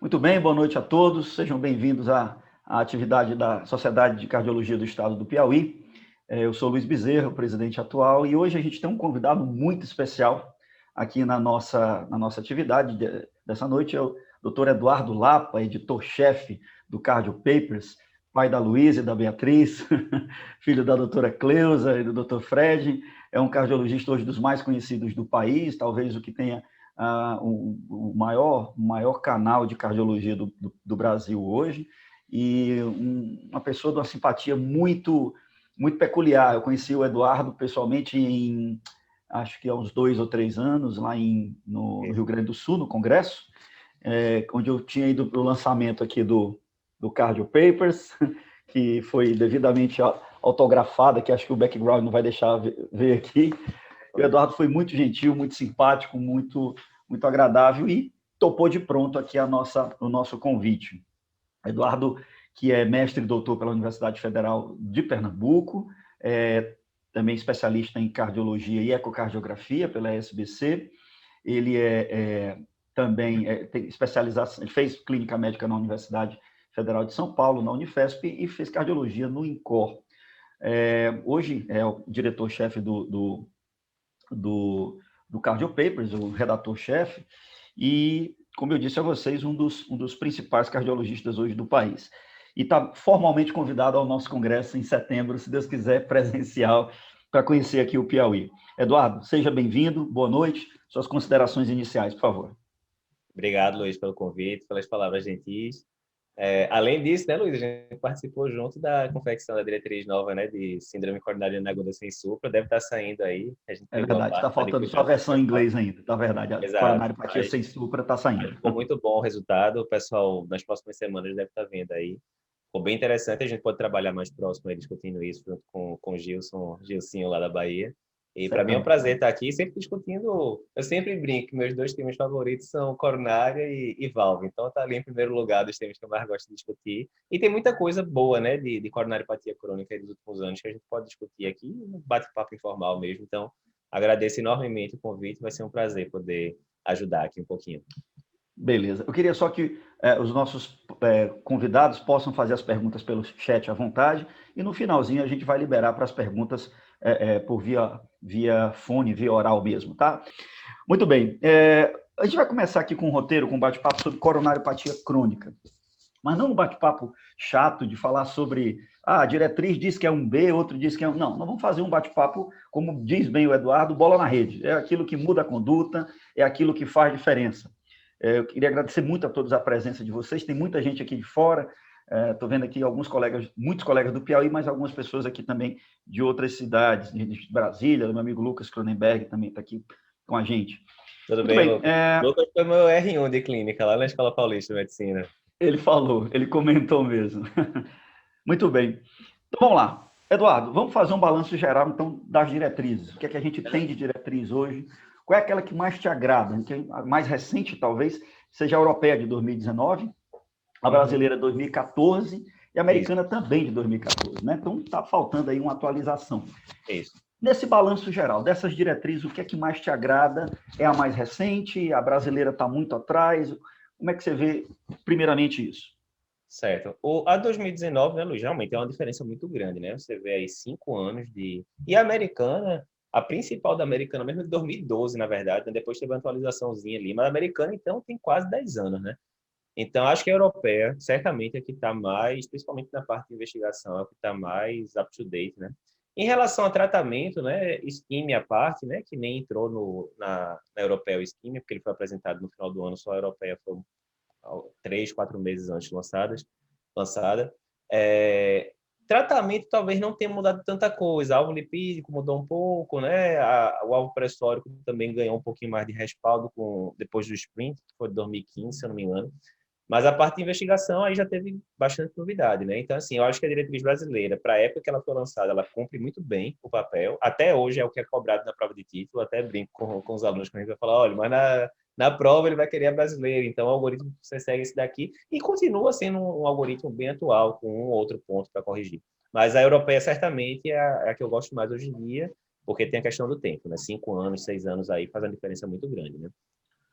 Muito bem, boa noite a todos. Sejam bem-vindos à atividade da Sociedade de Cardiologia do Estado do Piauí. Eu sou Luiz Bezerra, o presidente atual, e hoje a gente tem um convidado muito especial aqui na nossa atividade dessa noite. É o Dr. Eduardo Lapa, editor-chefe do Cardio Papers, pai da Luísa e da Beatriz, filho da doutora Cleusa e do Dr. Fred. É um cardiologista hoje dos mais conhecidos do país, talvez o que tenha o maior canal de cardiologia do Brasil hoje, e uma pessoa de uma simpatia muito peculiar. Eu conheci o Eduardo pessoalmente acho que há uns 2 ou 3 anos, lá no Rio Grande do Sul, no Congresso, onde eu tinha ido para o lançamento aqui do Cardio Papers, que foi devidamente autografada, que acho que o background não vai deixar ver aqui. O Eduardo foi muito gentil, muito simpático, muito agradável e topou de pronto aqui o nosso convite. Eduardo, que é mestre e doutor pela Universidade Federal de Pernambuco, também especialista em cardiologia e ecocardiografia pela SBC. Ele também tem especialização, ele fez clínica médica na Universidade Federal de São Paulo, na Unifesp, e fez cardiologia no INCOR. Hoje é o diretor-chefe do Cardio Papers, o redator-chefe, e, como eu disse a vocês, um dos principais cardiologistas hoje do país. E está formalmente convidado ao nosso congresso em setembro, se Deus quiser, presencial, para conhecer aqui o Piauí. Eduardo, seja bem-vindo, boa noite. Suas considerações iniciais, por favor. Obrigado, Luiz, pelo convite, pelas palavras gentis. Além disso, né, Luiz, a gente participou junto da confecção da diretriz nova, né, de síndrome coronariana aguda sem supra, deve estar saindo aí. A gente É pegou a verdade, está parte da faltando só a versão em inglês ainda, tá verdade. A Exato. coronariopatia sem supra está saindo. Ficou muito bom o resultado, o pessoal nas próximas semanas deve estar vendo aí. Ficou bem interessante, a gente pode trabalhar mais próximo aí discutindo isso junto com o Gilcinho lá da Bahia. E para mim é um Certamente. prazer estar aqui sempre discutindo. Eu sempre brinco que meus dois temas favoritos são coronária e valve. Então está ali em primeiro lugar dos temas que eu mais gosto de discutir. E tem muita coisa boa, né, de coronariopatia crônica dos últimos anos que a gente pode discutir aqui, um bate-papo informal mesmo. Então agradeço enormemente o convite, vai ser um prazer poder ajudar aqui um pouquinho. Beleza. Eu queria só que os nossos convidados possam fazer as perguntas pelo chat à vontade, e no finalzinho a gente vai liberar para as perguntas por via fone, via oral mesmo, tá? Muito bem. A gente vai começar aqui com um roteiro, com um bate-papo sobre coronariopatia crônica. Mas não um bate-papo chato de falar sobre a diretriz diz que é um B, outro diz que é um... Não, nós vamos fazer um bate-papo, como diz bem o Eduardo, bola na rede. É aquilo que muda a conduta, é aquilo que faz diferença. Eu queria agradecer muito a todos a presença de vocês. Tem muita gente aqui de fora. Estou vendo aqui muitos colegas do Piauí, mas algumas pessoas aqui também de outras cidades, de Brasília. O meu amigo Lucas Cronenberg também está aqui com a gente. Tudo bem, Lucas? Lucas foi meu R1 de clínica lá na Escola Paulista de Medicina. Ele falou, ele comentou mesmo. Muito bem. Então, vamos lá. Eduardo, vamos fazer um balanço geral, então, das diretrizes. O que é que a gente tem de diretriz hoje? Qual é aquela que mais te agrada? A mais recente, talvez, seja a europeia de 2019, a brasileira de 2014 e a americana também de 2014, né? Então, está faltando aí uma atualização. Isso. Nesse balanço geral, dessas diretrizes, o que é que mais te agrada? É a mais recente? A brasileira está muito atrás? Como é que você vê, primeiramente, isso? Certo. A 2019, né, Luiz, realmente é uma diferença muito grande, né? Você vê aí 5 anos de... E a americana, a principal da americana, mesmo de 2012, na verdade, né? Depois teve uma atualizaçãozinha ali, mas a americana, então, tem quase 10 anos, né? Então, acho que a europeia, certamente, é a que está mais, principalmente na parte de investigação, é a que está mais up-to-date, né? Em relação a tratamento, né, isquímia à parte, né, que nem entrou na europeia o isquímia, porque ele foi apresentado no final do ano, só a europeia foi 3, 4 meses antes lançada. Tratamento talvez não tenha mudado tanta coisa. Alvo lipídico mudou um pouco, né? O alvo pressórico também ganhou um pouquinho mais de respaldo depois do sprint, que foi de 2015, se eu não me engano. Mas a parte de investigação aí já teve bastante novidade, né? Então, assim, eu acho que a diretriz brasileira, para a época que ela foi lançada, ela cumpre muito bem o papel. Até hoje é o que é cobrado na prova de título. Até brinco com os alunos, quando a gente vai falar, olha, mas na prova ele vai querer a brasileira, então o algoritmo que você segue esse daqui, e continua sendo um algoritmo bem atual, com um ou outro ponto para corrigir. Mas a europeia certamente é a que eu gosto mais hoje em dia, porque tem a questão do tempo, né? 5 anos, 6 anos aí faz uma diferença muito grande, né?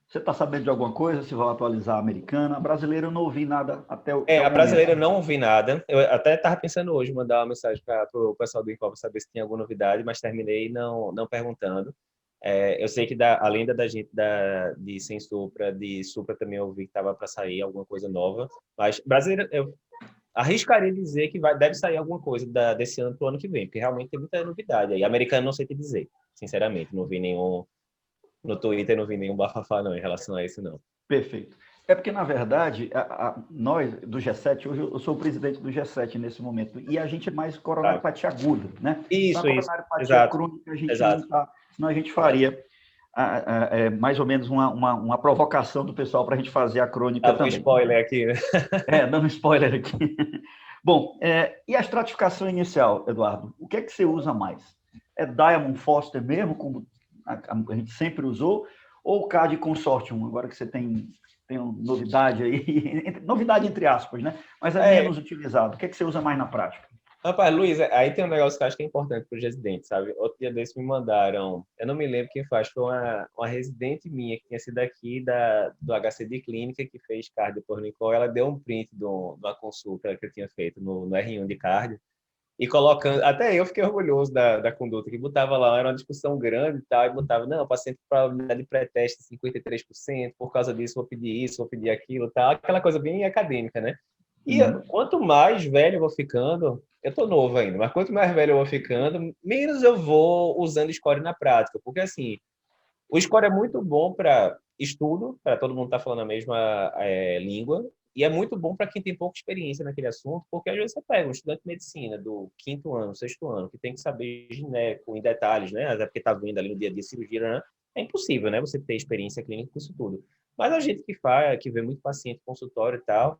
Você está sabendo de alguma coisa? Se vai atualizar a americana? A brasileira eu não ouvi nada até o A momento. brasileira eu não ouvi nada. Eu até estava pensando hoje mandar uma mensagem para o pessoal do Incopa saber se tinha alguma novidade, mas terminei não perguntando. Eu sei que além da gente de Sem Supra, de Supra também eu ouvi que estava para sair alguma coisa nova. Mas brasileira, eu arriscaria dizer que deve sair alguma coisa desse ano para o ano que vem, porque realmente tem muita novidade aí. Americano não sei te dizer, sinceramente. Não vi nenhum. No Twitter não vi nenhum bafafá não em relação a isso, não. Perfeito. É porque, na verdade, nós do G7, hoje eu sou o presidente do G7 nesse momento, e a gente é mais Tá. coronariopatia aguda, né? Então, a Isso. coronariopatia Exato. crônica, a gente não Exato. está, senão a gente faria mais ou menos uma provocação do pessoal para a gente fazer a crônica Dava um também. spoiler aqui, né? Dando spoiler aqui. Bom, e a estratificação inicial, Eduardo? O que é que você usa mais? É Diamond Foster mesmo, como a gente sempre usou, ou o CAD Consortium, agora que você tem novidade aí, novidade entre aspas, né? Mas é menos utilizado. O que é que você usa mais na prática? Rapaz, Luiz, aí tem um negócio que eu acho que é importante para os residentes, sabe? Outro dia desse me mandaram, eu não me lembro quem faz, foi uma residente minha que tinha sido aqui do HCD Clínica, que fez cardio por Nicole, ela deu um print de uma consulta que eu tinha feito no R1 de cardio, e colocando, até eu fiquei orgulhoso da conduta, que botava lá, era uma discussão grande e tal, e botava, não, o paciente com probabilidade de pré-teste 53%, por causa disso vou pedir isso, vou pedir aquilo, tal, aquela coisa bem acadêmica, né? E quanto mais velho eu vou ficando, eu tô novo ainda, mas quanto mais velho eu vou ficando, menos eu vou usando score na prática, porque assim, o score é muito bom para estudo, para todo mundo estar falando a mesma língua, e é muito bom para quem tem pouca experiência naquele assunto, porque às vezes você pega um estudante de medicina do quinto ano, sexto ano, que tem que saber gineco em detalhes, né? Até porque está vendo ali no dia a dia cirurgia, né? É impossível, né? Você ter experiência clínica com isso tudo. Mas a gente que vê muito paciente consultório e tal,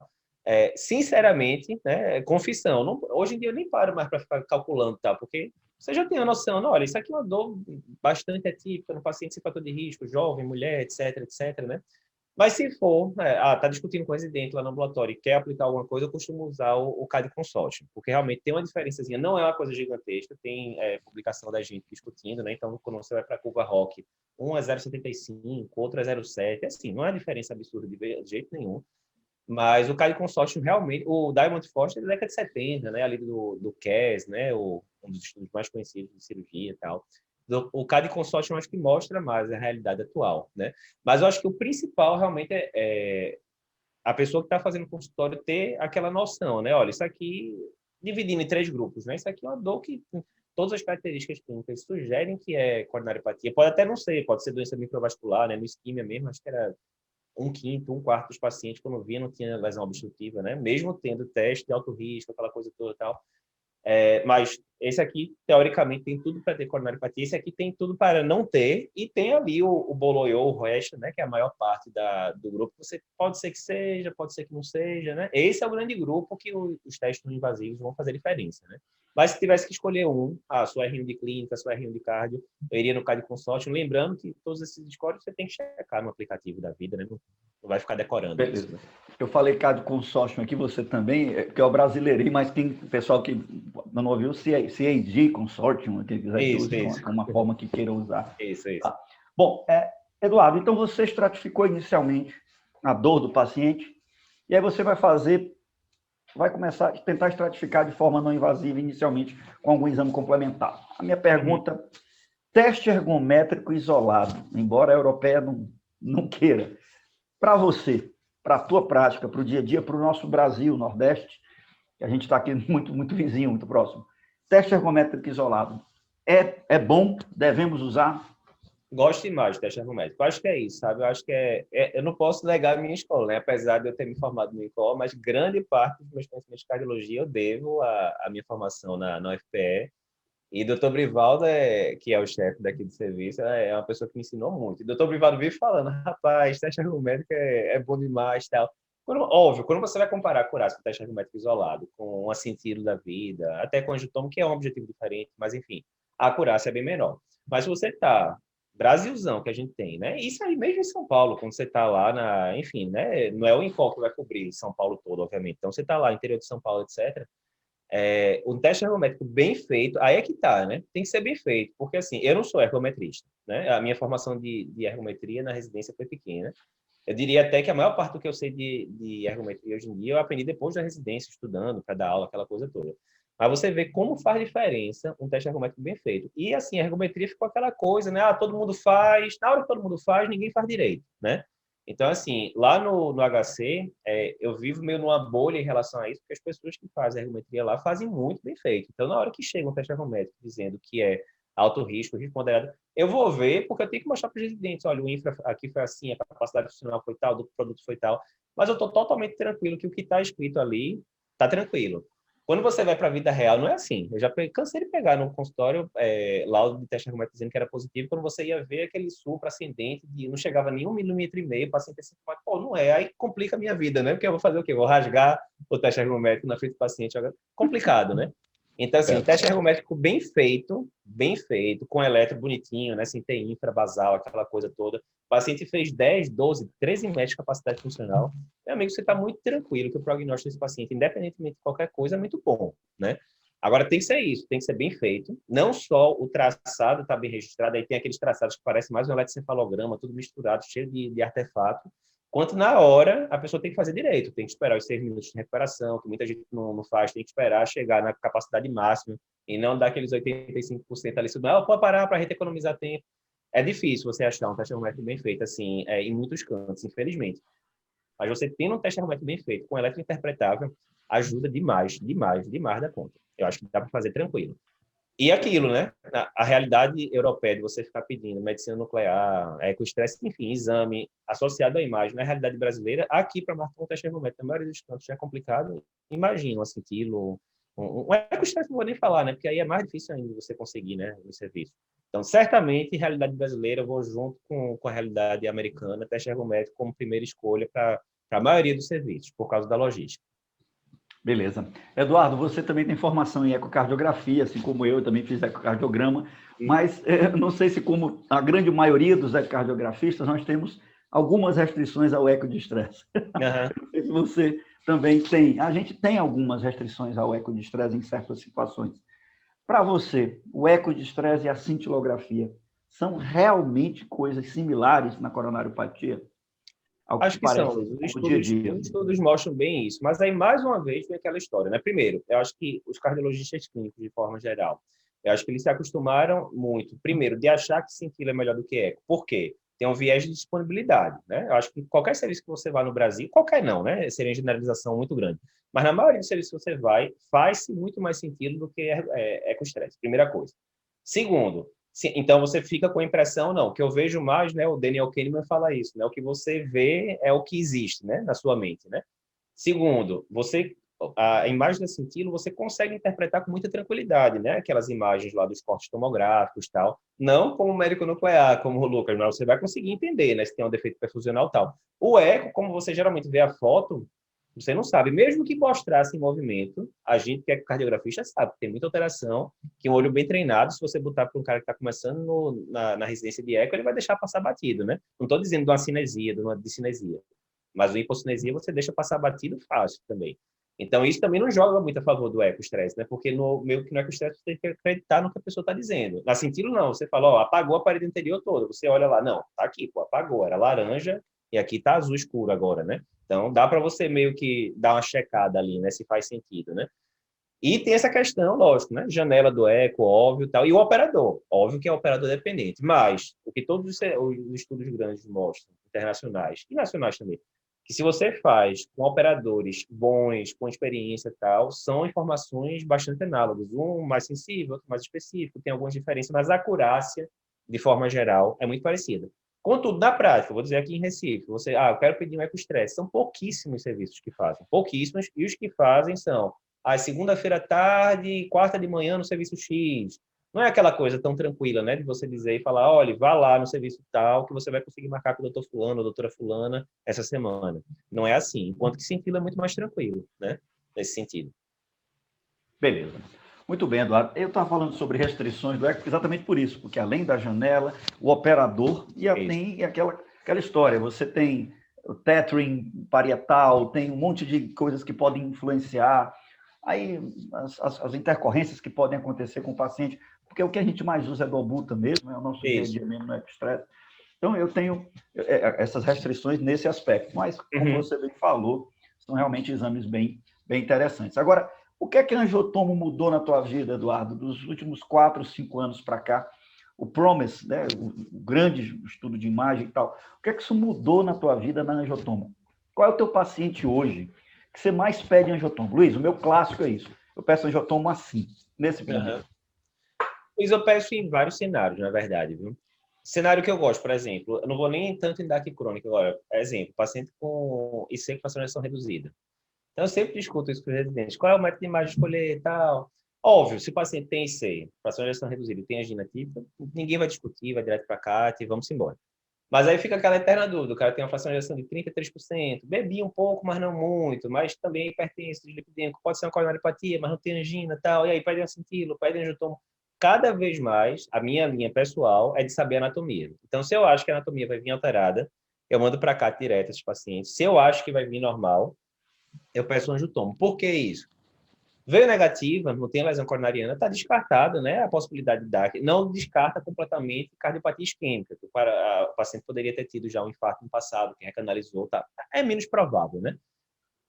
sinceramente, né? Confissão, hoje em dia eu nem paro mais para ficar calculando, tá? Porque você já tem a noção, não, olha, isso aqui é uma dor bastante atípica no paciente sem fator de risco, jovem, mulher, etc, né? Mas se for, tá discutindo com o residente lá no ambulatório e quer aplicar alguma coisa, eu costumo usar o CAD Consortium, porque realmente tem uma diferençazinha, não é uma coisa gigantesca, tem publicação da gente discutindo, né? Então, quando você vai para a curva ROC, um é 0,75, outro é 0,7, assim, não é diferença absurda de jeito nenhum. Mas o CAD Consortium realmente, o Diamond Foster é da década de 70, né? Ali do CAS, né? Um dos estudos mais conhecidos de cirurgia e tal. O CAD Consortium acho que mostra mais a realidade atual, né? Mas eu acho que o principal realmente é a pessoa que está fazendo consultório ter aquela noção, né? Olha, isso aqui, dividindo em 3 grupos, né? Isso aqui é uma dor que todas as características clínicas sugerem que é coronariopatia. Pode até não ser, pode ser doença microvascular, né? No isquímia mesmo, acho que era um quinto, um quarto dos pacientes, quando via, não tinha lesão obstrutiva, né? Mesmo tendo teste de alto risco, aquela coisa toda e tal. Mas esse aqui, teoricamente, tem tudo para ter coronariopatia, esse aqui tem tudo para não ter, e tem ali o boloiô, o resto, né, que é a maior parte do grupo. Você pode ser que seja, pode ser que não seja, né? Esse é o grande grupo que os testes não invasivos vão fazer diferença, né? Mas se tivesse que escolher a sua R1 de clínica, a sua R1 de cardio, eu iria no CAD Consortium, lembrando que todos esses scores você tem que checar no aplicativo da vida, né? Não vai ficar decorando Beleza. isso, né? Eu falei CAD Consortium aqui, você também, que é o brasileiro, mas tem pessoal que não ouviu CAD Consortium, quem quiser que use com uma forma que queira usar. Isso. Tá. Bom, Eduardo, então você estratificou inicialmente a dor do paciente, e aí você vai começar a tentar estratificar de forma não invasiva inicialmente com algum exame complementar. A minha pergunta, teste ergométrico isolado, embora a europeia não queira, para você, para a tua prática, para o dia a dia, para o nosso Brasil, Nordeste, que a gente está aqui muito, muito vizinho, muito próximo. Teste ergométrico isolado. É bom? Devemos usar? Gosto demais de teste ergométrico. Eu acho que é isso, sabe? Eu acho que eu não posso negar a minha escola, né? Apesar de eu ter me formado no INCOL, mas grande parte dos meus conhecimentos de cardiologia eu devo à minha formação na UFPE. E Dr. Brivaldo, que é o chefe daqui do serviço, é uma pessoa que me ensinou muito. E Dr. Brivaldo vive falando, rapaz, teste ergométrico é bom demais, tal. Óbvio, quando você vai comparar a curácia com o teste ergométrico isolado, com um assentiro da vida, até com o angiotomo, que é um objetivo diferente, mas enfim, a acurácia é bem menor. Mas se você está Brasilzão que a gente tem, né? Isso aí mesmo em São Paulo, quando você está lá enfim, né? Não é o INCOL que vai cobrir São Paulo todo, obviamente. Então você está lá, interior de São Paulo, etc. Um teste ergométrico bem feito, aí é que tá, né? Tem que ser bem feito, porque assim, eu não sou ergometrista, né? A minha formação de ergometria na residência foi pequena. Eu diria até que a maior parte do que eu sei de ergometria hoje em dia eu aprendi depois da residência, estudando, para dar aula, aquela coisa toda. Mas você vê como faz diferença um teste ergométrico bem feito. E assim, a ergometria ficou aquela coisa, né? Ah, todo mundo faz, na hora que todo mundo faz, ninguém faz direito, né? Então, assim, lá no HC, eu vivo meio numa bolha em relação a isso, porque as pessoas que fazem ergometria lá fazem muito bem feito. Então, na hora que chega um teste ergométrico dizendo que é alto risco, risco moderado, eu vou ver, porque eu tenho que mostrar para os residentes, olha, o infra aqui foi assim, a capacidade funcional foi tal, do produto foi tal, mas eu estou totalmente tranquilo que o que está escrito ali está tranquilo. Quando você vai para a vida real, não é assim. Eu já cansei de pegar no consultório laudo de teste ergométrico dizendo que era positivo, quando você ia ver aquele supra ascendente, não chegava nem 1,5 mm, o paciente assim, pô, não é, aí complica a minha vida, né? Porque eu vou fazer o quê? Vou rasgar o teste ergométrico na frente do paciente, complicado, né? Então, assim, o teste ergométrico bem feito, com eletro bonitinho, né? Sem ter infrabasal, aquela coisa toda. O paciente fez 10, 12, 13 metros de capacidade funcional. Meu amigo, você está muito tranquilo que o prognóstico desse paciente, independentemente de qualquer coisa, é muito bom, né? Agora, tem que ser isso, tem que ser bem feito. Não só o traçado está bem registrado, aí tem aqueles traçados que parecem mais um eletroencefalograma, tudo misturado, cheio de artefato, quanto na hora a pessoa tem que fazer direito, tem que esperar os 6 minutos de recuperação, que muita gente não faz, tem que esperar chegar na capacidade máxima e não dar aqueles 85% ali, pode parar para a gente economizar tempo. É difícil você achar um teste ergométrico bem feito, assim, em muitos cantos, infelizmente. Mas você tendo um teste ergométrico bem feito, com eletrointerpretável, ajuda demais, demais, demais da conta. Eu acho que dá para fazer tranquilo. E aquilo, né? A realidade europeia de você ficar pedindo medicina nuclear, ecoestresse, enfim, exame associado à imagem, na realidade brasileira, aqui para marcar um teste ergométrico, na maioria dos casos já é complicado. Imagina, assim, quilo. Um ecoestresse não vou nem falar, né? Porque aí é mais difícil ainda você conseguir, né? No serviço. Então, certamente, realidade brasileira, eu vou junto com a realidade americana, teste ergométrico como primeira escolha para a maioria dos serviços, por causa da logística. Beleza. Eduardo, você também tem formação em ecocardiografia, assim como eu também fiz ecocardiograma, mas não sei se, como a grande maioria dos ecocardiografistas, nós temos algumas restrições ao eco de estresse. Não sei se você também tem. A gente tem algumas restrições ao eco de estresse em certas situações. Para você, o eco de estresse e a cintilografia são realmente coisas similares na coronariopatia? Ao que Acho que são, parece Luiz. no dia a dia. Os estudos mostram bem isso. Mas aí, mais uma vez, vem aquela história, né? Primeiro, eu acho que os cardiologistas clínicos, de forma geral, eu acho que eles se acostumaram muito, primeiro, de achar que cintila é melhor do que eco. Por quê? Tem um viés de disponibilidade, né? Eu acho que qualquer serviço que você vá no Brasil, qualquer não, né? Seria uma generalização muito grande. Mas na maioria dos serviços que você vai, faz-se muito mais sentido do que ecoestresse. Primeira coisa. Segundo, então você fica com a impressão, não, que eu vejo mais, né? O Daniel Kahneman fala isso, né? O que você vê é o que existe, né? Na sua mente, né? Segundo, a imagem da cintila você consegue interpretar com muita tranquilidade, né? Aquelas imagens lá dos cortes tomográficos e tal. Não como médico nuclear, como o Lucas, mas você vai conseguir entender, né? Se tem um defeito perfusional e tal. O eco, como você geralmente vê a foto, você não sabe. Mesmo que mostrasse em movimento, a gente que é cardiografista sabe que tem muita alteração, que um olho bem treinado, se você botar para um cara que está começando na residência de eco, ele vai deixar passar batido, né? Não estou dizendo de uma cinesia, de uma discinesia. Mas o hipocinesia você deixa passar batido fácil também. Então, isso também não joga muito a favor do ecoestresse, né? Porque meio que no ecoestresse você tem que acreditar no que a pessoa está dizendo. Na cintila, não. Você fala, ó, apagou a parede anterior toda. Você olha lá, não, tá aqui, pô, apagou. Era laranja e aqui tá azul escuro agora, né? Então, dá para você meio que dar uma checada ali, né? Se faz sentido, né? E tem essa questão, lógico, né? Janela do eco, óbvio, tal. E o operador. Óbvio que é operador dependente. Mas, o que todos os estudos grandes mostram, internacionais e nacionais também, que se você faz com operadores bons, com experiência e tal, são informações bastante análogas. Um mais sensível, outro mais específico, tem algumas diferenças, mas a acurácia, de forma geral, é muito parecida. Contudo, na prática, vou dizer aqui em Recife, eu quero pedir um ecoestresse. São pouquíssimos serviços que fazem, pouquíssimos, e os que fazem são segunda-feira à tarde, quarta de manhã no serviço X. Não é aquela coisa tão tranquila, né, de você dizer e falar, olha, vá lá no serviço tal, que você vai conseguir marcar com o doutor fulano, ou doutora fulana, essa semana. Não é assim. Enquanto que cintila é muito mais tranquilo, né, nesse sentido. Beleza. Muito bem, Eduardo. Eu estava falando sobre restrições do eco exatamente por isso, porque além da janela, o operador tem aquela história. Você tem o tethering parietal, tem um monte de coisas que podem influenciar aí as intercorrências que podem acontecer com o paciente, porque o que a gente mais usa é Dobuta mesmo, é o nosso dia a dia mesmo no epistresse. Então, eu tenho essas restrições nesse aspecto, mas, como você bem falou, são realmente exames bem interessantes. Agora, o que é que a angiotomo mudou na tua vida, Eduardo, dos últimos 4, 5 anos para cá? O PROMIS, né, o grande estudo de imagem e tal, o que é que isso mudou na tua vida na angiotomo? Qual é o teu paciente hoje que você mais pede angiotomo? Luiz, o meu clássico é isso. Eu peço angiotomo assim, nesse primeiro. Pois eu peço em vários cenários, na verdade, viu? Cenário que eu gosto, por exemplo, eu não vou nem tanto em DAC crônica agora. Exemplo, paciente com IC com fracionação reduzida. Então, eu sempre discuto isso com os residentes. Qual é o método de imagem escolher e tal? Óbvio, se o paciente tem IC, fracionação reduzida, e tem angina típica, ninguém vai discutir, vai direto para cá e vamos embora. Mas aí fica aquela eterna dúvida. O cara tem uma fracionação de 33%, bebia um pouco, mas não muito, mas também hipertenso, dislipidêmico, pode ser uma coronariopatia, mas não tem angina e tal. E aí pede acintilo, pede angiotomo. Cada vez mais, a minha linha pessoal é de saber anatomia. Então, se eu acho que a anatomia vai vir alterada, eu mando para cá direto esses pacientes. Se eu acho que vai vir normal, eu peço um angiotomo. Por que isso? Veio negativa, não tem lesão coronariana, está descartado, né? A possibilidade de dar, não descarta completamente cardiopatia isquêmica, que o paciente poderia ter tido já um infarto no passado, quem recanalizou, tá? É menos provável, né?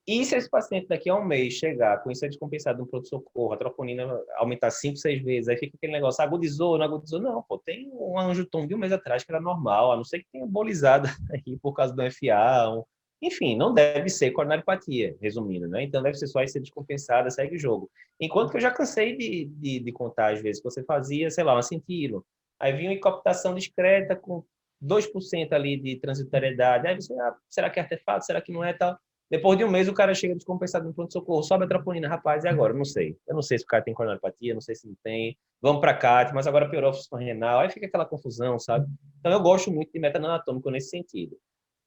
E se esse paciente daqui a um mês chegar com isso descompensado no pronto-socorro, a troponina aumentar 5, 6 vezes, aí fica aquele negócio, agudizou, não agudizou? Não, pô, tem um angiotomo de um mês atrás que era normal, a não ser que tenha embolizado aí por causa do FA, enfim, não deve ser coronariopatia, resumindo, né? Então deve ser só ser descompensada, segue o jogo. Enquanto que eu já cansei de contar, às vezes, que você fazia, sei lá, um acintilo, aí vinha uma incoptação discreta com 2% ali de transitoriedade, aí você, será que é artefato, será que não é tal? Depois de um mês, o cara chega descompensado no pronto-socorro, sobe a troponina, rapaz, e agora? Eu não sei. Eu não sei se o cara tem coronariopatia, não sei se não tem. Vamos para CAT, mas agora piorou a função renal. Aí fica aquela confusão, sabe? Então, eu gosto muito de método anatômico nesse sentido.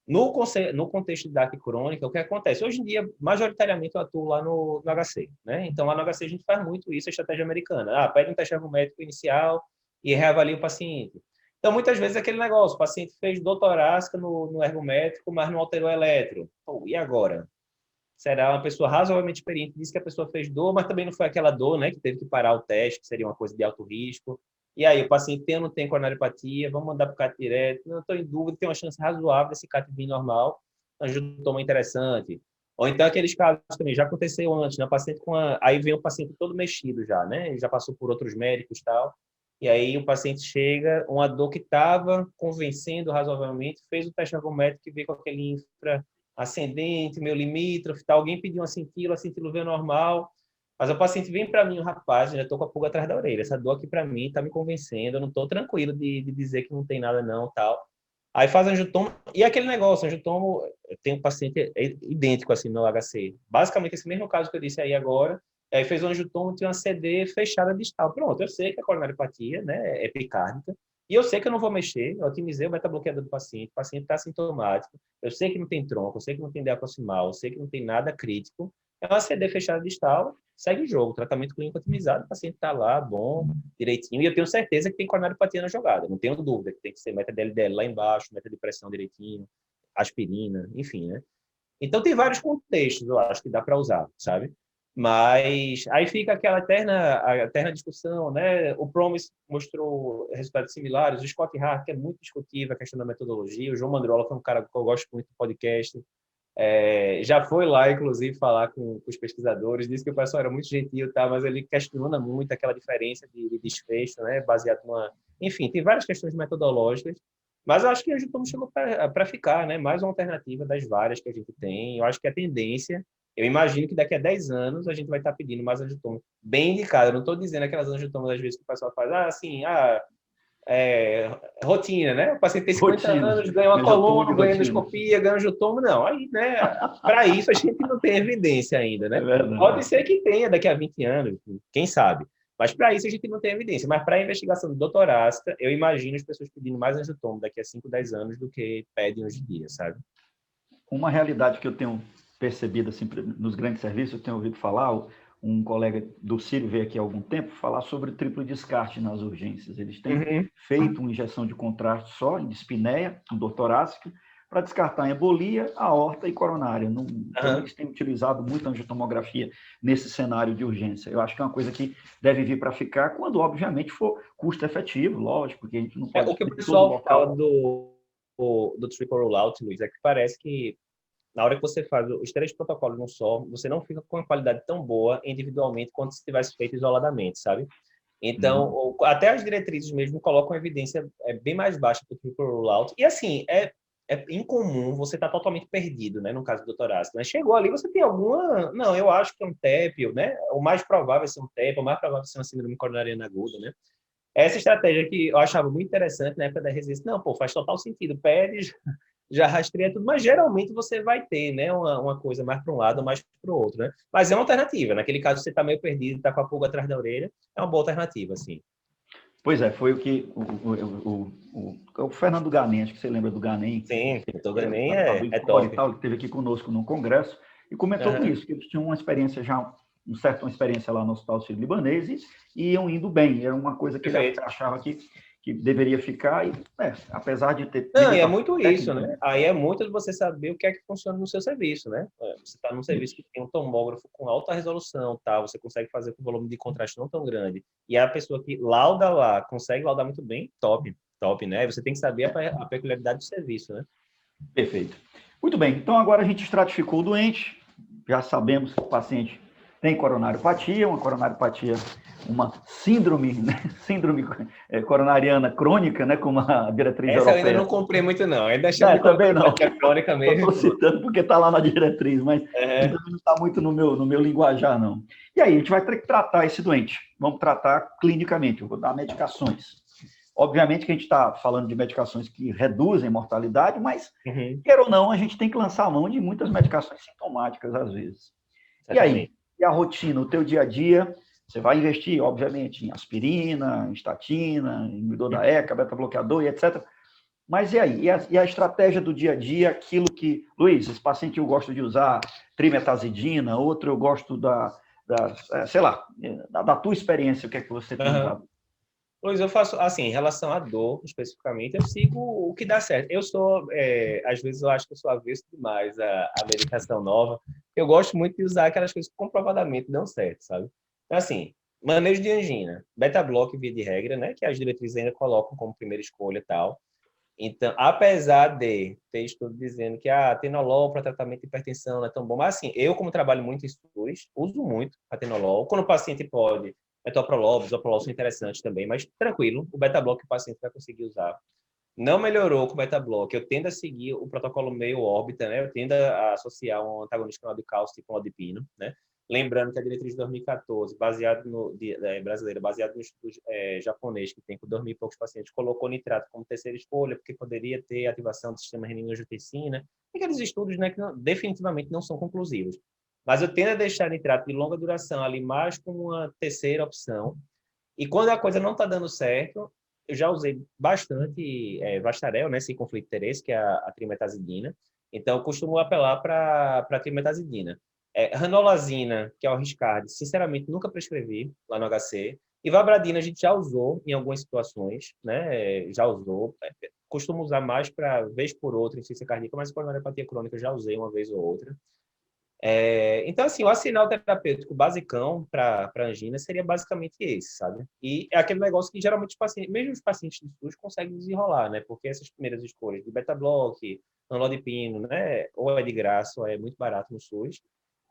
No contexto de DAC crônica, o que acontece? Hoje em dia, majoritariamente, eu atuo lá no HC, né? Então, lá no HC, a gente faz muito isso, a estratégia americana. Pede um teste ergométrico inicial e reavalia o paciente. Então, muitas vezes, é aquele negócio, o paciente fez dor torácica no ergométrico, mas não alterou o eletro. Pô, e agora? Será uma pessoa razoavelmente experiente, disse que a pessoa fez dor, mas também não foi aquela dor, né, que teve que parar o teste, que seria uma coisa de alto risco. E aí, o paciente tem ou não tem coronariopatia, vamos mandar para o CAT direto, não estou em dúvida, tem uma chance razoável desse CAT vir normal, angiotomo interessante. Ou então aqueles casos também, já aconteceu antes, né, paciente aí vem o paciente todo mexido já, né, ele já passou por outros médicos e tal, e aí o paciente chega, uma dor que estava convencendo razoavelmente, fez o teste ergométrico e veio com aquele infra ascendente, meu limítrofe, tá? Alguém pediu um acintilo veio normal, mas o paciente vem para mim, rapaz, já estou com a pulga atrás da orelha, essa dor aqui para mim está me convencendo, eu não estou tranquilo de dizer que não tem nada não, tal. Aí faz angiotomo, e aquele negócio, angiotomo, tem um paciente idêntico assim no HC, basicamente esse mesmo caso que eu disse aí agora, aí fez um angiotomo, tinha uma CD fechada distal, pronto, eu sei que a coronariopatia, né, é epicárdica, e eu sei que eu não vou mexer, eu otimizei o beta-bloqueador do paciente, o paciente está sintomático, eu sei que não tem tronco, eu sei que não tem DA proximal, eu sei que não tem nada crítico, é uma CD fechada distal, segue o jogo, tratamento clínico otimizado, o paciente está lá, bom, direitinho, e eu tenho certeza que tem coronariopatia na jogada, não tenho dúvida que tem que ser meta-DLDL lá embaixo, meta-depressão direitinho, aspirina, enfim, né? Então tem vários contextos, eu acho, que dá para usar, sabe? Mas aí fica aquela eterna discussão, né? O PROMIS mostrou resultados similares, o Scott Hart, que é muito discutível a questão da metodologia, o João Mandrola, que é um cara que eu gosto muito do podcast, já foi lá, inclusive, falar com os pesquisadores, disse que o pessoal era muito gentil, tá? Mas ele questiona muito aquela diferença de desfecho, né? Baseado numa... Enfim, tem várias questões metodológicas, mas eu acho que a Angiotomo chegou para ficar, né? Mais uma alternativa das várias que a gente tem. Eu acho que a tendência, eu imagino que daqui a 10 anos a gente vai estar pedindo mais Angiotomo bem indicado. Eu não estou dizendo aquelas Angiotomas, às vezes, que o pessoal faz, rotina, né? O paciente tem 50 anos, ganha uma coluna, ganha endoscopia, ganha angiotomo, não. Aí, né? Para isso a gente não tem evidência ainda, né? Pode ser que tenha daqui a 20 anos, quem sabe. Mas para isso a gente não tem evidência. Mas para a investigação doutorácica, eu imagino as pessoas pedindo mais angiotomo daqui a 5, 10 anos do que pedem hoje em dia, sabe? Uma realidade que eu tenho percebido assim, nos grandes serviços, eu tenho ouvido falar, um colega do Círio veio aqui há algum tempo falar sobre triplo descarte nas urgências. Eles têm feito uma injeção de contraste só em dispneia, em dor torácica, para descartar embolia, aorta e coronária. Então, eles têm utilizado muito a angiotomografia nesse cenário de urgência. Eu acho que é uma coisa que deve vir para ficar quando, obviamente, for custo efetivo, lógico, porque a gente não pode... O que o pessoal fala do triple rollout, Luiz, é que parece que na hora que você faz os 3 protocolos num só, você não fica com uma qualidade tão boa individualmente quanto se tivesse feito isoladamente, sabe? Então, até as diretrizes mesmo colocam evidência bem mais baixa para o triple rollout. E assim, é incomum você estar totalmente perdido, né? No caso do torácico, né? Chegou ali, você tem alguma... Não, eu acho que é um TEP, né? O mais provável é ser um TEP, o mais provável é ser uma síndrome coronariana aguda, né? Essa estratégia que eu achava muito interessante na época da resistência. Não, pô, faz total sentido. Pede, já rastreia tudo, mas geralmente você vai ter, né, uma coisa mais para um lado, mais para o outro, né? Mas é uma alternativa. Naquele caso, você está meio perdido, está com a pulga atrás da orelha, é uma boa alternativa, assim. Pois é, foi o que o Fernando Ganem, acho que você lembra do Ganem. Sim, o doutor Ganem é top. Tal, ele esteve aqui conosco no congresso e comentou com isso, que eles tinham uma experiência já, uma experiência lá no Hospital Sírio-Libanês e iam indo bem. Era uma coisa que ele achava que deveria ficar, e apesar de ter... Não, e é muito isso, né? Aí é muito de você saber o que é que funciona no seu serviço, né? Você está num serviço que tem um tomógrafo com alta resolução, tá? Você consegue fazer com volume de contraste não tão grande, e a pessoa que lauda lá consegue laudar muito bem, top, né? Você tem que saber a peculiaridade do serviço, né? Perfeito. Muito bem, então agora a gente estratificou o doente, já sabemos que o paciente tem coronariopatia, uma síndrome, né? Síndrome coronariana crônica, né? Como a diretriz Essa europeia. eu ainda não comprei muito, não. Ainda chamo de coronariopatia crônica mesmo. Estou citando porque está lá na diretriz, mas ainda não está muito no meu linguajar, não. E aí, a gente vai ter que tratar esse doente. Vamos tratar clinicamente, eu vou dar medicações. Obviamente que a gente está falando de medicações que reduzem mortalidade, mas, quer ou não, a gente tem que lançar a mão de muitas medicações sintomáticas, às vezes. Certamente. E aí? E a rotina, o teu dia a dia? Você vai investir, obviamente, em aspirina, em estatina, inibidor da ECA, beta-bloqueador e etc. Mas e aí? E a estratégia do dia a dia, aquilo que... Luiz, esse paciente eu gosto de usar trimetazidina, outro eu gosto sei lá, da tua experiência, o que é que você tem usado? Pois eu faço, assim, em relação à dor, especificamente, eu sigo o que dá certo. Eu sou, às vezes eu acho que eu sou avesso demais à medicação nova. Eu gosto muito de usar aquelas coisas que comprovadamente dão certo, sabe? Então, assim, manejo de angina, beta-block via de regra, né? Que as diretrizes ainda colocam como primeira escolha e tal. Então, apesar de ter estudo dizendo que atenolol para tratamento de hipertensão não é tão bom, mas assim, eu como trabalho muito em SUS, uso muito atenolol. Quando o paciente pode, metoprolol, bisoprolol são interessantes também, mas tranquilo, o beta-block o paciente vai conseguir usar. Não melhorou com o beta-block, eu tendo a seguir o protocolo meio órbita, né? Eu tendo a associar um antagonista canal de cálcio com lodipino, né? Lembrando que a diretriz de 2014, brasileira, baseada no estudo japonês, que tem com 2.000 e poucos pacientes, colocou nitrato como terceira escolha, porque poderia ter ativação do sistema renina-angiotensina. Aqueles estudos, né, que definitivamente não são conclusivos. Mas eu tendo a deixar nitrato de longa duração ali mais como uma terceira opção. E quando a coisa não está dando certo, eu já usei bastante Vastarel, né, sem conflito de interesse, que é a trimetazidina. Então, eu costumo apelar para a trimetazidina. Ranolazina, que é o Riscard, sinceramente, nunca prescrevi lá no HC. E Vabradina a gente já usou em algumas situações, né? Já usou. Costumo usar mais para vez por outra insuficiência cardíaca, mas por neuropatia crônica já usei uma vez ou outra. Então, assim, o arsenal terapêutico basicão para angina seria basicamente esse, sabe? E é aquele negócio que geralmente os pacientes, mesmo os pacientes de SUS, conseguem desenrolar, né? Porque essas primeiras escolhas de beta-block, anlodipino, né? Ou é de graça, ou é muito barato no SUS.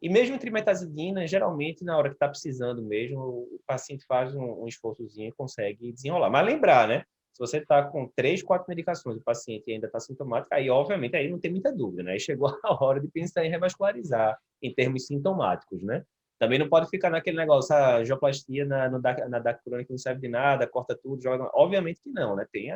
E mesmo trimetazidina, geralmente, na hora que está precisando mesmo, o paciente faz um esforçozinho e consegue desenrolar. Mas lembrar, né? Se você está com 3, 4 medicações, o paciente ainda está sintomático, aí, obviamente, aí não tem muita dúvida, né? Aí chegou a hora de pensar em revascularizar em termos sintomáticos, né? Também não pode ficar naquele negócio, a angioplastia na DAC crônica não serve de nada, corta tudo, joga... Obviamente que não, né? Tem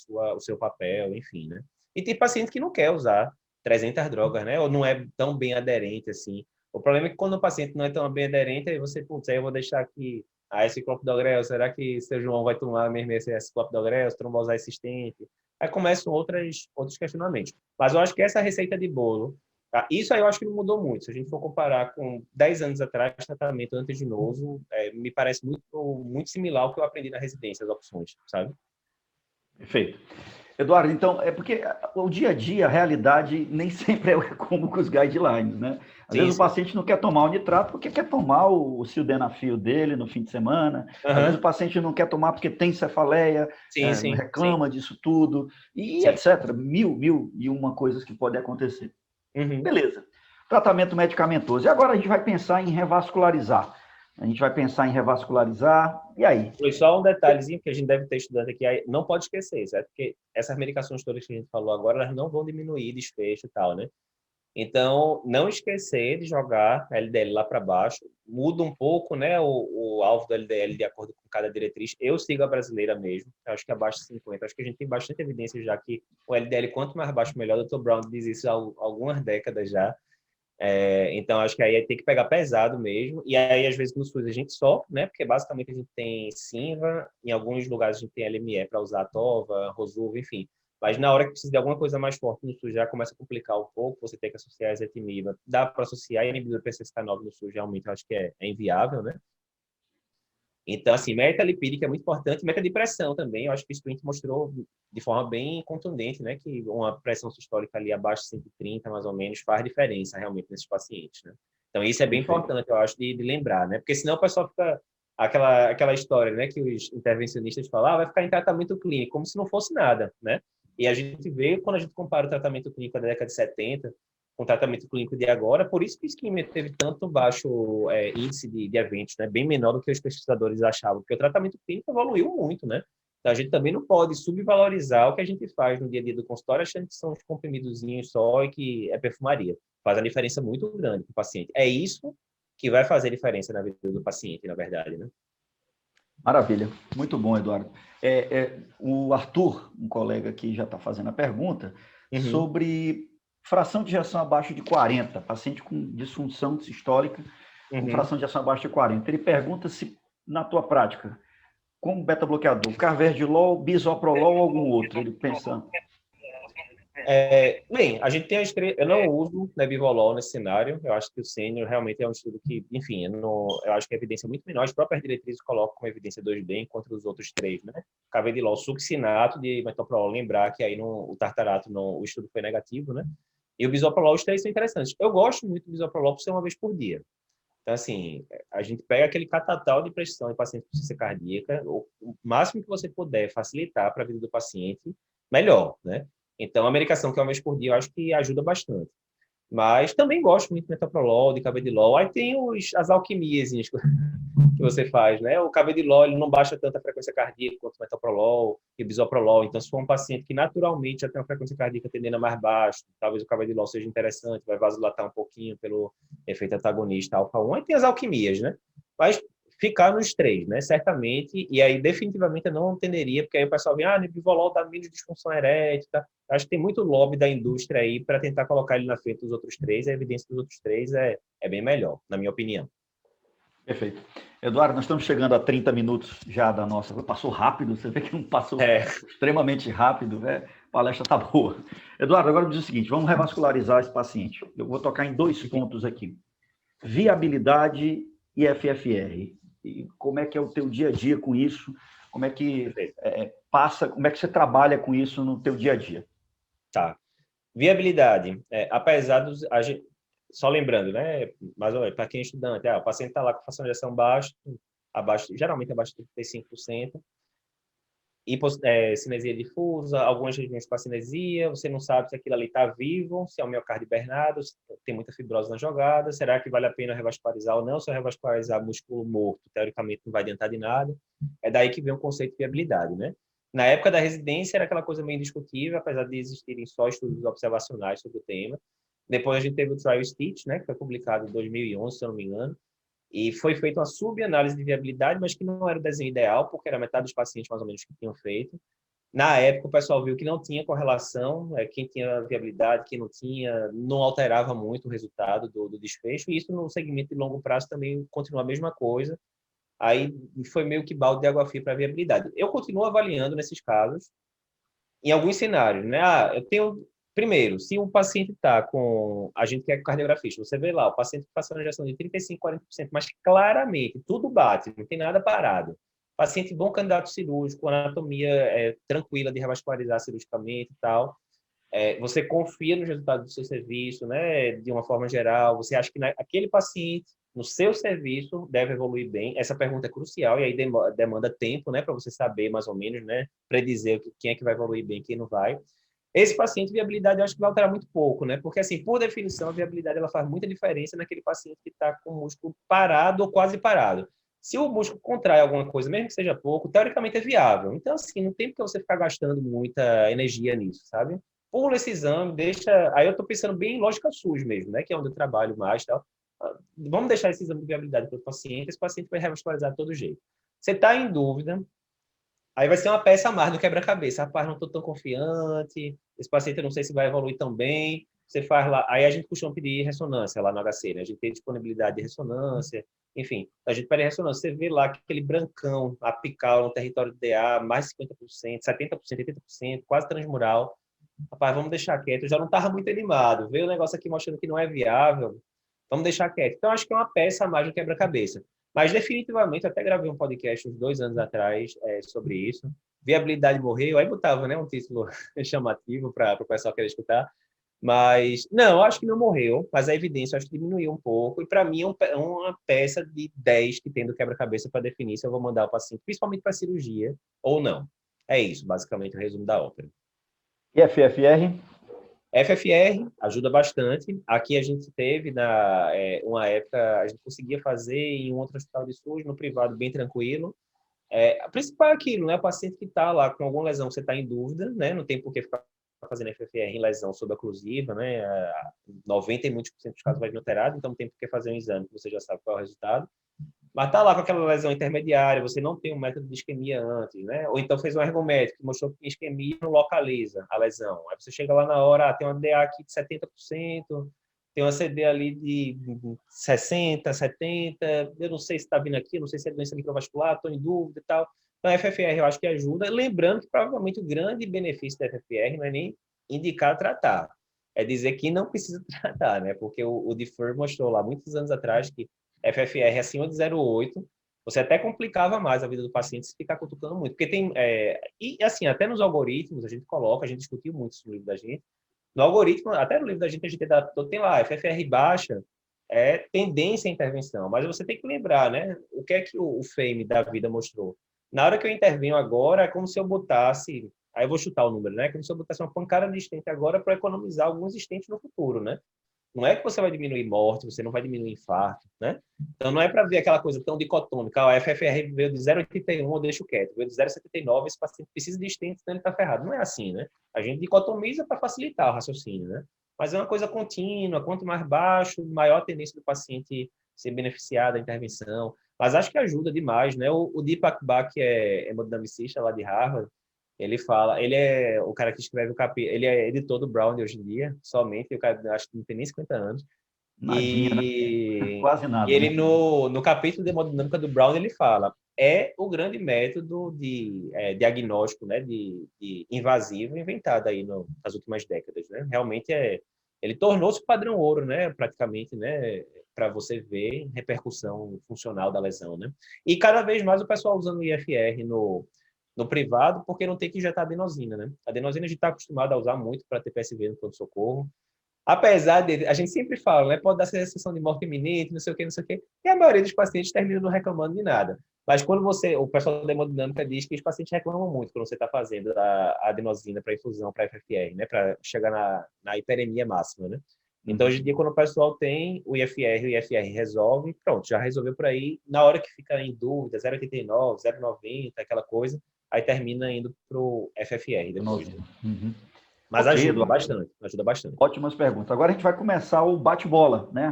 o seu papel, enfim, né? E tem paciente que não quer usar 300 drogas, né? Ou não é tão bem aderente assim. O problema é que quando o paciente não é tão bem aderente, aí você, putz, aí eu vou deixar aqui esse clopidogrel, será que seu João vai tomar mesmo esse clopidogrel, trombosar existente? Aí começam outros questionamentos. Mas eu acho que essa receita de bolo, tá? Isso aí eu acho que não mudou muito. Se a gente for comparar com 10 anos atrás, tratamento antiginoso, me parece muito, muito similar ao que eu aprendi na residência, as opções, sabe? Perfeito. Eduardo, então, é porque o dia a dia, a realidade, nem sempre é como com os guidelines, né? Às Sim, vezes o sim. paciente não quer tomar o nitrato porque quer tomar o sildenafil dele no fim de semana. Às vezes o Aham. paciente não quer tomar porque tem cefaleia, Sim, sim, sim, reclama disso tudo, e sim. etc. Mil e uma coisas que podem acontecer. Uhum. Beleza. Tratamento medicamentoso. E agora a gente vai pensar em revascularizar. A gente vai pensar em revascularizar. E aí? Foi só um detalhezinho que a gente deve ter estudante aqui, aí não pode esquecer, certo? Porque essas medicações todas que a gente falou agora, elas não vão diminuir desfecho e tal, né? Então, não esquecer de jogar a LDL lá para baixo. Muda um pouco, né, o alvo do LDL de acordo com cada diretriz. Eu sigo a brasileira mesmo. Eu acho que abaixo de 50. Acho que a gente tem bastante evidência já que o LDL, quanto mais baixo, melhor. O Dr. Brown diz isso há algumas décadas já. Então, acho que aí tem que pegar pesado mesmo. E aí, às vezes, no SUS a gente sofre, né? Porque basicamente a gente tem Simva, em alguns lugares a gente tem LME para usar Tova, Rosuva, enfim. Mas na hora que precisa de alguma coisa mais forte no SUS já começa a complicar um pouco, você tem que associar a ezetimiba. Dá para associar a inibidor do PCSK9 no SUS, realmente eu acho que é inviável, né? Então, assim, meta lipídica é muito importante, meta de pressão também. Eu acho que o Sprint mostrou de forma bem contundente, né, que uma pressão sistólica ali abaixo de 130, mais ou menos, faz diferença realmente nesses pacientes, né? Então, isso é bem Perfeito. importante, eu acho, de lembrar, né? Porque senão o pessoal fica aquela história, né, que os intervencionistas falam, vai ficar em tratamento clínico, como se não fosse nada, né? E a gente vê, quando a gente compara o tratamento clínico da década de 70 com o tratamento clínico de agora, por isso que o isquemia teve tanto baixo índice de eventos, né? Bem menor do que os pesquisadores achavam, porque o tratamento clínico evoluiu muito, né? Então, a gente também não pode subvalorizar o que a gente faz no dia a dia do consultório, achando que são uns comprimidozinhos só e que é perfumaria. Faz uma diferença muito grande para o paciente. É isso que vai fazer diferença na vida do paciente, na verdade, né? Maravilha. Muito bom, Eduardo. O Arthur, um colega aqui, já está fazendo a pergunta Uhum, sobre fração de ejeção abaixo de 40, paciente com disfunção sistólica com uhum. fração de ejeção abaixo de 40. Ele pergunta se, na tua prática, como beta-bloqueador, carvedilol, bisoprolol ou algum outro, ele pensando. Bem, a gente tem eu não uso Nebivolol nesse cenário. Eu acho que o sênior realmente é um estudo que, enfim, eu acho que a evidência é muito menor. As próprias diretrizes colocam como evidência 2B enquanto os outros três, né? Carvedilol, succinato de metoprolol, lembrar que aí o tartarato, o estudo foi negativo, né? E o bisoprolol, os três são interessantes. Eu gosto muito do bisoprolol por ser uma vez por dia. Então, assim, a gente pega aquele catatal de pressão em paciente com insuficiência cardíaca, o máximo que você puder facilitar para a vida do paciente, melhor, né? Então, a medicação que é uma vez por dia, eu acho que ajuda bastante. Mas também gosto muito de metoprolol, de carvedilol. Aí tem as alquimias que você faz, né? O carvedilol ele não baixa tanta frequência cardíaca quanto o metoprolol e o bisoprolol. Então, se for um paciente que naturalmente já tem uma frequência cardíaca tendendo a mais baixa, talvez o carvedilol seja interessante, vai vasodilatar um pouquinho pelo efeito antagonista alfa-1. Aí tem as alquimias, né? Mas ficar nos três, né? Certamente. E aí, definitivamente, eu não tenderia, porque aí o pessoal vem, nebivolol dá menos disfunção erétil, tá? Acho que tem muito lobby da indústria aí para tentar colocar ele na frente dos outros três. A evidência dos outros três é bem melhor, na minha opinião. Perfeito. Eduardo, nós estamos chegando a 30 minutos já da nossa. Passou rápido, você vê que não passou É, extremamente rápido, né? A palestra está boa. Eduardo, agora me diz o seguinte: vamos revascularizar esse paciente. Eu vou tocar em dois pontos aqui: viabilidade e FFR. E como é que é o teu dia a dia com isso? Como é que perfeito. passa, como é que você trabalha com isso no teu dia a dia? Tá. Viabilidade. Apesar dos. Só lembrando, né? Mas para quem é estudante, o paciente está lá com fração de ejeção baixa, geralmente abaixo de 35%, cinesia difusa, algumas regiões com cinesia, você não sabe se aquilo ali está vivo, se é o miocárdio hibernado, se tem muita fibrose na jogada, será que vale a pena revascularizar ou não? Se eu revascularizar músculo morto, teoricamente não vai adiantar de nada. É daí que vem o conceito de viabilidade, né? Na época da residência era aquela coisa meio indiscutível, apesar de existirem só estudos observacionais sobre o tema. Depois a gente teve o Trial Stitch, né, que foi publicado em 2011, se eu não me engano, e foi feita uma subanálise de viabilidade, mas que não era o desenho ideal, porque era metade dos pacientes, mais ou menos, que tinham feito. Na época, o pessoal viu que não tinha correlação, quem tinha viabilidade, quem não tinha, não alterava muito o resultado do desfecho, e isso no segmento de longo prazo também continua a mesma coisa. Aí foi meio que balde de água fria para a viabilidade. Eu continuo avaliando nesses casos, em alguns cenários, né? Eu tenho. Primeiro, se o paciente está com. A gente que é cardiografista, você vê lá, o paciente passando a injeção de 35%, 40%, mas claramente tudo bate, não tem nada parado. Paciente bom candidato cirúrgico, anatomia tranquila de revascularizar cirurgicamente e tal. Você confia nos resultados do seu serviço, né? De uma forma geral, você acha que aquele paciente, no seu serviço, deve evoluir bem? Essa pergunta é crucial e aí demanda tempo, né? Para você saber mais ou menos, né? Predizer quem é que vai evoluir bem e quem não vai. Esse paciente, viabilidade, eu acho que vai alterar muito pouco, né? Porque, assim, por definição, a viabilidade ela faz muita diferença naquele paciente que está com o músculo parado ou quase parado. Se o músculo contrai alguma coisa, mesmo que seja pouco, teoricamente é viável. Então, assim, não tem porque você ficar gastando muita energia nisso, sabe? Pula esse exame, deixa... Aí eu estou pensando bem em lógica SUS mesmo, né? Que é onde eu trabalho mais e tal. Vamos deixar esse exame de viabilidade para o paciente, esse paciente vai revascularizar de todo jeito. Você está em dúvida, aí vai ser uma peça a mais no quebra-cabeça. Rapaz, não estou tão confiante, esse paciente eu não sei se vai evoluir tão bem. Você faz lá, aí a gente costuma pedir ressonância lá no HC, né? A gente tem disponibilidade de ressonância, enfim, a gente pede ressonância. Você vê lá que aquele brancão apical no território do DA, mais 50%, 70%, 80%, quase transmural. Rapaz, vamos deixar quieto. Eu já não estava muito animado. Veio o negócio aqui mostrando que não é viável. Vamos deixar quieto. Então, acho que é uma peça a mais no quebra-cabeça. Mas, definitivamente, eu até gravei um podcast uns 2 anos atrás sobre isso. Viabilidade morreu. Aí botava, né, um título chamativo para o pessoal querer escutar. Mas, não, eu acho que não morreu. Mas a evidência, eu acho que diminuiu um pouco. E, para mim, é uma peça de 10 que tem do quebra-cabeça para definir se eu vou mandar o paciente, principalmente para cirurgia, ou não. É isso, basicamente, o resumo da ópera. E FFR? FFR ajuda bastante. Aqui a gente teve, uma época, a gente conseguia fazer em um outro hospital de SUS, no privado, bem tranquilo. A principal é aquilo, né? O paciente que está lá com alguma lesão, você está em dúvida, né? Não tem por que ficar fazendo FFR em lesão subacclusiva, né? 90 e muitos por cento dos casos vai vir alterado, então não tem por que fazer um exame, que você já sabe qual é o resultado. Mas tá lá com aquela lesão intermediária, você não tem um método de isquemia antes, né? Ou então fez um ergométrico que mostrou que isquemia não localiza a lesão. Aí você chega lá na hora, tem uma DA aqui de 70%, tem uma CD ali de 60, 70%, eu não sei se está vindo aqui, não sei se é doença microvascular, estou em dúvida e tal. Então, a FFR eu acho que ajuda. Lembrando que provavelmente o grande benefício da FFR não é nem indicar tratar, é dizer que não precisa tratar, né? Porque o Defer mostrou lá, muitos anos atrás, que FFR acima de 0,8, você até complicava mais a vida do paciente se ficar cutucando muito. Porque tem... e, assim, até nos algoritmos, a gente coloca, a gente discutiu muito isso no livro da gente, no algoritmo, até no livro da gente, a gente tem lá, FFR baixa, tendência à intervenção. Mas você tem que lembrar, né? O que é que o FAME da vida mostrou? Na hora que eu intervenho agora, é como se eu botasse... Aí eu vou chutar o número, né? É como se eu botasse uma pancada de estente agora para economizar alguns estentes no futuro, né? Não é que você vai diminuir morte, você não vai diminuir infarto, né? Então, não é para ver aquela coisa tão dicotômica. A FFR veio de 0,81, eu deixo quieto. Veio de 0,79, esse paciente precisa de estente, senão ele está ferrado. Não é assim, né? A gente dicotomiza para facilitar o raciocínio, né? Mas é uma coisa contínua. Quanto mais baixo, maior a tendência do paciente ser beneficiado da intervenção. Mas acho que ajuda demais, né? O Deepak Bhatt, que é hemodinamicista lá de Harvard, ele fala, ele é o cara que escreve o capítulo, ele é editor do Brown hoje em dia, somente, o cara acho que não tem nem 50 anos. Nadinha, né? E Quase nada, ele, né? no capítulo de hemodinâmica do Brown, ele fala, é o grande método de diagnóstico, né, de invasivo inventado aí nas últimas décadas, né? Realmente ele tornou-se padrão ouro, né, praticamente, né, para você ver repercussão funcional da lesão, né? E cada vez mais o pessoal usando o IFR no privado, porque não tem que injetar adenosina, né? A adenosina a gente está acostumado a usar muito para TPSV no pronto-socorro. Apesar de, a gente sempre fala, né? Pode dar sensação de morte iminente, não sei o quê, não sei o quê. E a maioria dos pacientes termina não reclamando de nada. Mas quando o pessoal da hemodinâmica diz que os pacientes reclamam muito quando você está fazendo a adenosina para infusão, para FFR, né? Para chegar na hiperemia máxima, né? Então, hoje em dia, quando o pessoal tem o IFR resolve, pronto, já resolveu por aí. Na hora que fica em dúvida, 0,89, 0,90, aquela coisa, aí termina indo para o FFR depois. Né? Uhum. Mas Ok, ajuda Eduardo. bastante, ajuda bastante. Ótimas perguntas. Agora a gente vai começar o bate-bola, né?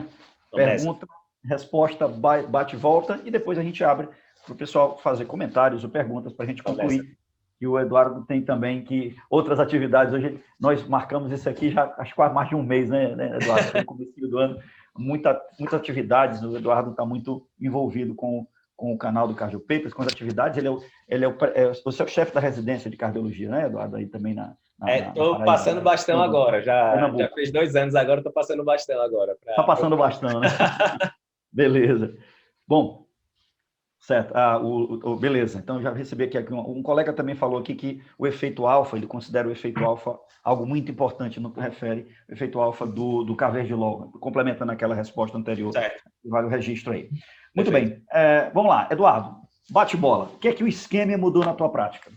Vamos nessa. Pergunta, resposta, bate-volta, e depois a gente abre para o pessoal fazer comentários ou perguntas para a gente concluir. E o Eduardo tem também outras atividades. Hoje nós marcamos isso aqui já acho quase mais de um mês, né, Eduardo? No começo do ano, muitas atividades. O Eduardo está muito envolvido com o canal do Cardio Papers, com as atividades. Ele é o seu chefe da residência de cardiologia, né, Eduardo? Aí também Estou passando bastão agora. Já fez 2 anos agora, estou passando bastão agora. Está passando bastão, né? Beleza. Bom, Certo. Beleza. Então, já recebi aqui. Um colega também falou aqui que o efeito alfa, ele considera o efeito alfa algo muito importante no que refere ao efeito alfa do Carvajal, complementando aquela resposta anterior. Certo. Vale o registro aí. Muito Perfeito. bem. Vamos lá. Eduardo, bate bola. O que é que o isquêmia mudou na tua prática?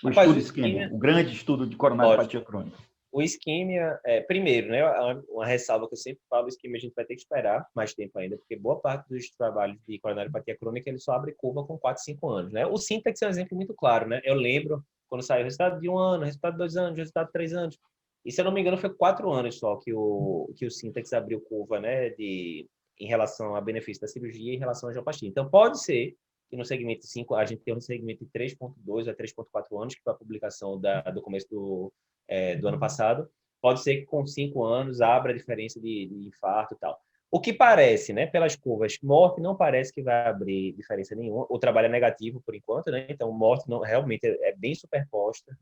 O Rapaz, estudo isquêmia, o grande estudo de coronariopatia crônica. O isquêmia, primeiro, né, uma ressalva que eu sempre falo, o isquêmia a gente vai ter que esperar mais tempo ainda, porque boa parte dos trabalhos de coronariopatia crônica, ele só abre curva com 4, 5 anos, né? O Syntax é um exemplo muito claro, né? Eu lembro quando saiu o resultado de 1 ano, resultado de 2 anos, resultado de 3 anos. E, se eu não me engano, foi 4 anos só que o Syntax abriu curva, né, em relação a benefício da cirurgia e em relação à angioplastia. Então, pode ser que no segmento 5, a gente tem um segmento de 3,2 a 3,4 anos, que foi a publicação do começo do ano passado. Pode ser que com 5 anos abra a diferença de infarto e tal. O que parece, né, pelas curvas, morte não parece que vai abrir diferença nenhuma. O trabalho é negativo por enquanto, né? Então, morte não, realmente é bem superposta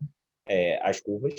as curvas.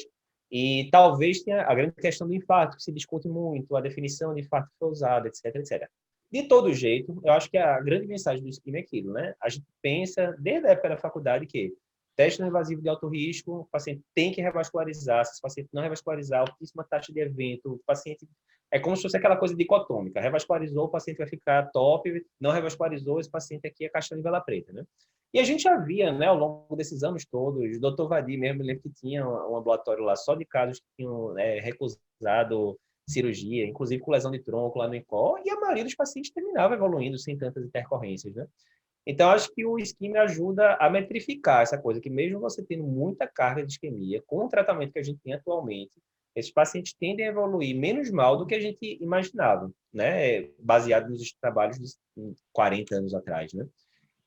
E talvez tenha a grande questão do infarto, que se discute muito, a definição de infarto que foi usada, etc, etc. De todo jeito, eu acho que a grande mensagem do isquemia é aquilo, né? A gente pensa, desde a época da faculdade, que teste não invasivo de alto risco, o paciente tem que revascularizar. Se o paciente não revascularizar, altíssima taxa de evento, o paciente... É como se fosse aquela coisa dicotômica. Revascularizou, o paciente vai ficar top. Não revascularizou, esse paciente aqui é caixão de vela preta, né? E a gente já via, né, ao longo desses anos todos, o doutor Vadir mesmo, eu lembro que tinha um ambulatório lá só de casos que tinham recusado cirurgia, inclusive com lesão de tronco lá no INCOR, e a maioria dos pacientes terminava evoluindo sem tantas intercorrências, né? Então, acho que o isquemia ajuda a metrificar essa coisa, que mesmo você tendo muita carga de isquemia, com o tratamento que a gente tem atualmente, esses pacientes tendem a evoluir menos mal do que a gente imaginava, né? Baseado nos trabalhos de 40 anos atrás, né?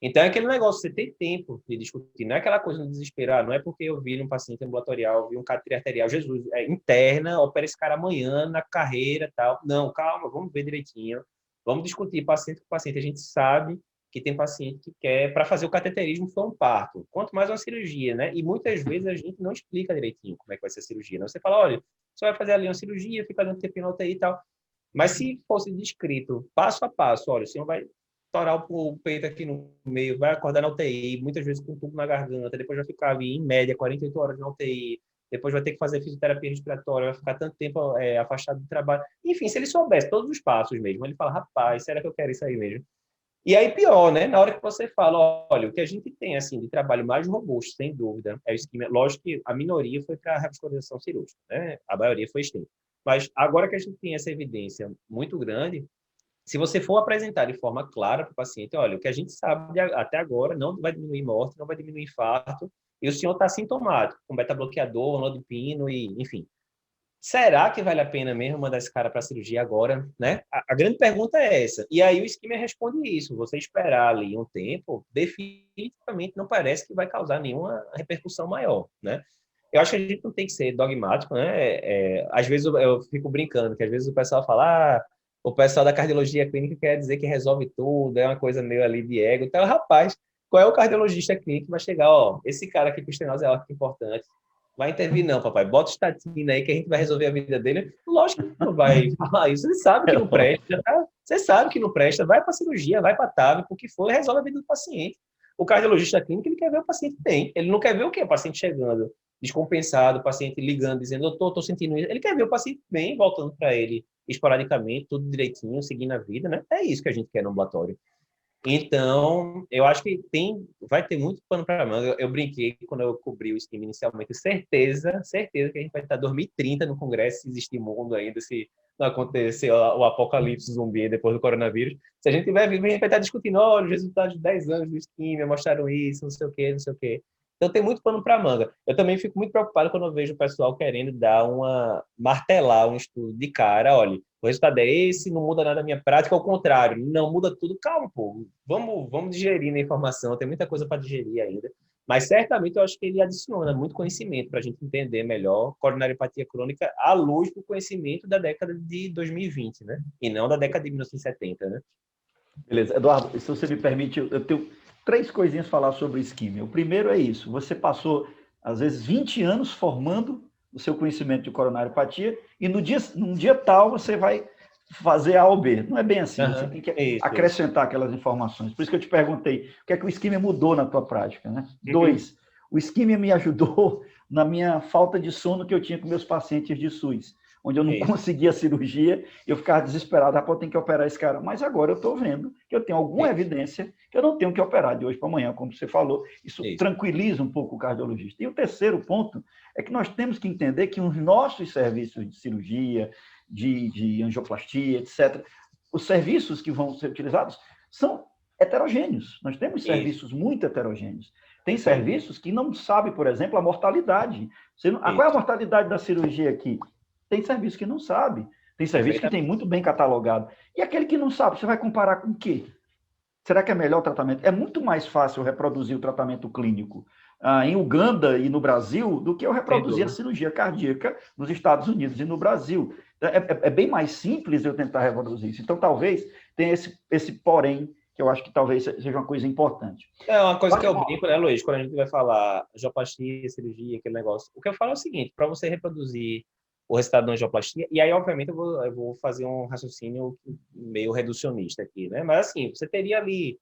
Então, é aquele negócio, você tem tempo de discutir, não é aquela coisa no desespero, não é porque eu vi um paciente ambulatorial, vi um cateter arterial, Jesus, interna, opera esse cara amanhã na carreira e tal. Não, calma, vamos ver direitinho, vamos discutir paciente com paciente. A gente sabe que tem paciente que quer, para fazer o cateterismo, foi um parto, quanto mais uma cirurgia, né? E muitas vezes a gente não explica direitinho como é que vai ser a cirurgia, né? Você fala, olha, você vai fazer ali uma cirurgia, fica ali um tempo na UTI e tal. Mas se fosse descrito passo a passo, olha, o senhor vai torar o peito aqui no meio, vai acordar na UTI, muitas vezes com um tubo na garganta, depois vai ficar ali, em média, 48 horas na UTI, depois vai ter que fazer fisioterapia respiratória, vai ficar tanto tempo afastado do trabalho. Enfim, se ele soubesse todos os passos mesmo, ele fala, rapaz, será que eu quero isso aí mesmo? E aí, pior, né? Na hora que você fala, olha, o que a gente tem, assim, de trabalho mais robusto, sem dúvida, é o isquemia. Lógico que a minoria foi para a revascularização cirúrgica, né? A maioria foi extensa. Mas agora que a gente tem essa evidência muito grande, se você for apresentar de forma clara para o paciente, olha, o que a gente sabe até agora não vai diminuir morte, não vai diminuir infarto, e o senhor está sintomático, com beta-bloqueador, nodipino, e, enfim. Será que vale a pena mesmo mandar esse cara para a cirurgia agora, né? A grande pergunta é essa. E aí o isquemia responde isso. Você esperar ali um tempo, definitivamente não parece que vai causar nenhuma repercussão maior, né? Eu acho que a gente não tem que ser dogmático, né? Às vezes eu fico brincando, que às vezes o pessoal fala, o pessoal da cardiologia clínica quer dizer que resolve tudo, é uma coisa meio ali de ego. Então, rapaz, qual é o cardiologista clínico que vai chegar, ó, esse cara aqui com estenose aórtica importante, vai intervir não, papai, bota estatina aí que a gente vai resolver a vida dele. Lógico que não vai falar isso, você sabe que não presta, tá? Você sabe que não presta, vai para cirurgia, vai para TAV, porque for, resolve a vida do paciente. O cardiologista clínico, ele quer ver o paciente bem, ele não quer ver o quê? O paciente chegando descompensado, o paciente ligando, dizendo, eu tô sentindo isso. Ele quer ver o paciente bem, voltando para ele esporadicamente, tudo direitinho, seguindo a vida, né? É isso que a gente quer no ambulatório. Então, eu acho que vai ter muito pano para manga. Eu brinquei quando eu cobri o esquema inicialmente, certeza que a gente vai estar em 2030 no Congresso, se existir mundo ainda, se não acontecer o apocalipse zumbi depois do coronavírus. Se a gente tiver vivo, a gente vai estar discutindo, olha, os resultados de 10 anos do esquema mostraram isso, não sei o quê, não sei o quê. Então, tem muito pano para manga. Eu também fico muito preocupado quando eu vejo o pessoal querendo martelar um estudo de cara. Olha, o resultado é esse, não muda nada na minha prática, ao contrário, não muda tudo. Calma, pô, vamos digerir na informação, tem muita coisa para digerir ainda. Mas, certamente, eu acho que ele adiciona muito conhecimento para a gente entender melhor coronariopatia crônica à luz do conhecimento da década de 2020, né? E não da década de 1970, né? Beleza. Eduardo, se você me permite, eu tenho 3 coisinhas a falar sobre isquemia. O primeiro é isso, você passou, às vezes, 20 anos formando o seu conhecimento de coronariopatia e num dia tal você vai fazer A ou B. Não é bem assim, você Aham, tem que isso. acrescentar aquelas informações. Por isso que eu te perguntei, o que é que o Schema mudou na tua prática, né? Uhum. 2, o Schema me ajudou na minha falta de sono que eu tinha com meus pacientes de SUS, onde eu não conseguia cirurgia, eu ficava desesperado, eu tenho que operar esse cara. Mas agora eu estou vendo que eu tenho alguma evidência que eu não tenho que operar de hoje para amanhã, como você falou. Isso tranquiliza um pouco o cardiologista. E o terceiro ponto é que nós temos que entender que os nossos serviços de cirurgia, de angioplastia, etc., os serviços que vão ser utilizados são heterogêneos. Nós temos serviços muito heterogêneos. Tem serviços que não sabe, por exemplo, a mortalidade. Qual é a mortalidade da cirurgia aqui? Tem serviço que não sabe. Tem serviço que tem muito bem catalogado. E aquele que não sabe, você vai comparar com o quê? Será que é melhor o tratamento? É muito mais fácil reproduzir o tratamento clínico em Uganda e no Brasil do que eu reproduzir a cirurgia cardíaca nos Estados Unidos e no Brasil. É bem mais simples eu tentar reproduzir isso. Então, talvez tenha esse porém, que eu acho que talvez seja uma coisa importante. É uma coisa que eu brinco, né, Luiz? Quando a gente vai falar angioplastia, cirurgia, aquele negócio, o que eu falo é o seguinte, para você reproduzir o resultado da angioplastia, e aí, obviamente, eu vou fazer um raciocínio meio reducionista aqui, né? Mas, assim, você teria ali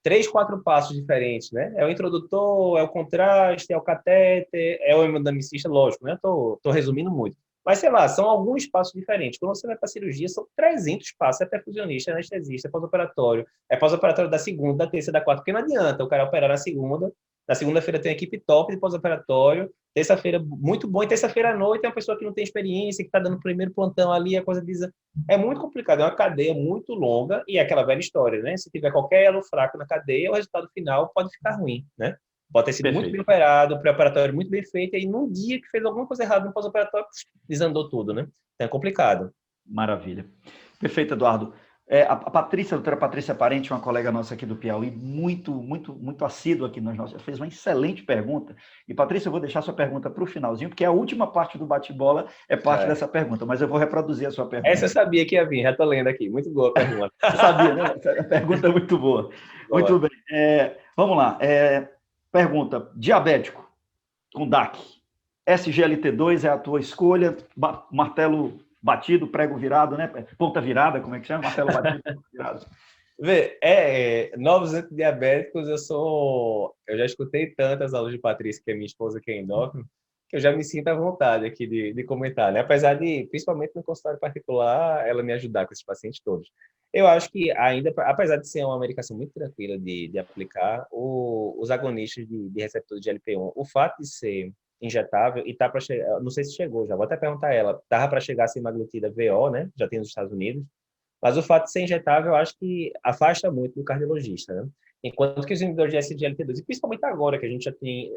3, 4 passos diferentes, né? É o introdutor, é o contraste, é o catéter, é o hemodinamicista, lógico, né? Tô resumindo muito. Mas, sei lá, são alguns passos diferentes. Quando você vai para a cirurgia, são 300 passos. É perfusionista, é anestesista, é pós-operatório. É pós-operatório da segunda, da terça, da quarta. Porque não adianta o cara operar na segunda. Na segunda-feira tem uma equipe top de pós-operatório. Terça-feira, muito bom. E terça-feira à noite é uma pessoa que não tem experiência, que está dando o primeiro plantão ali, a coisa diz... É muito complicado, é uma cadeia muito longa e é aquela velha história, né? Se tiver qualquer elo fraco na cadeia, o resultado final pode ficar ruim, né? Pode ter sido muito bem operado, o pré-operatório muito bem feito, e aí num dia que fez alguma coisa errada no pós-operatório, desandou tudo, né? Então é complicado. Maravilha. Perfeito, Eduardo. A Patrícia, a doutora Patrícia Parente, uma colega nossa aqui do Piauí, muito assídua aqui nas nossas, fez uma excelente pergunta. E, Patrícia, eu vou deixar sua pergunta para o finalzinho, porque a última parte do bate-bola é parte dessa pergunta, mas eu vou reproduzir a sua pergunta. Essa eu sabia que ia vir, já estou lendo aqui. Muito boa a pergunta. Sabia, né? Essa pergunta é muito boa. Muito bem. Vamos lá. Pergunta: diabético com DAC. SGLT2 é a tua escolha, martelo batido, prego virado, né? Ponta virada, como é que chama? Martelo batido, ponta virada. Novos antidiabéticos, eu já escutei tantas aulas de Patrícia, que é minha esposa, que é endócrino, que eu já me sinto à vontade aqui de comentar, né? Apesar de, principalmente no consultório particular, ela me ajudar com esses pacientes todos. Eu acho que ainda, apesar de ser uma medicação muito tranquila de aplicar, os agonistas de receptor de GLP-1, o fato de ser injetável e tá para chegar, não sei se chegou já, vou até perguntar a ela, tava para chegar a semaglutida VO, né? Já tem nos Estados Unidos, mas o fato de ser injetável, eu acho que afasta muito do cardiologista, né? Enquanto que os inibidores de SGLT2, e principalmente agora que a gente já tem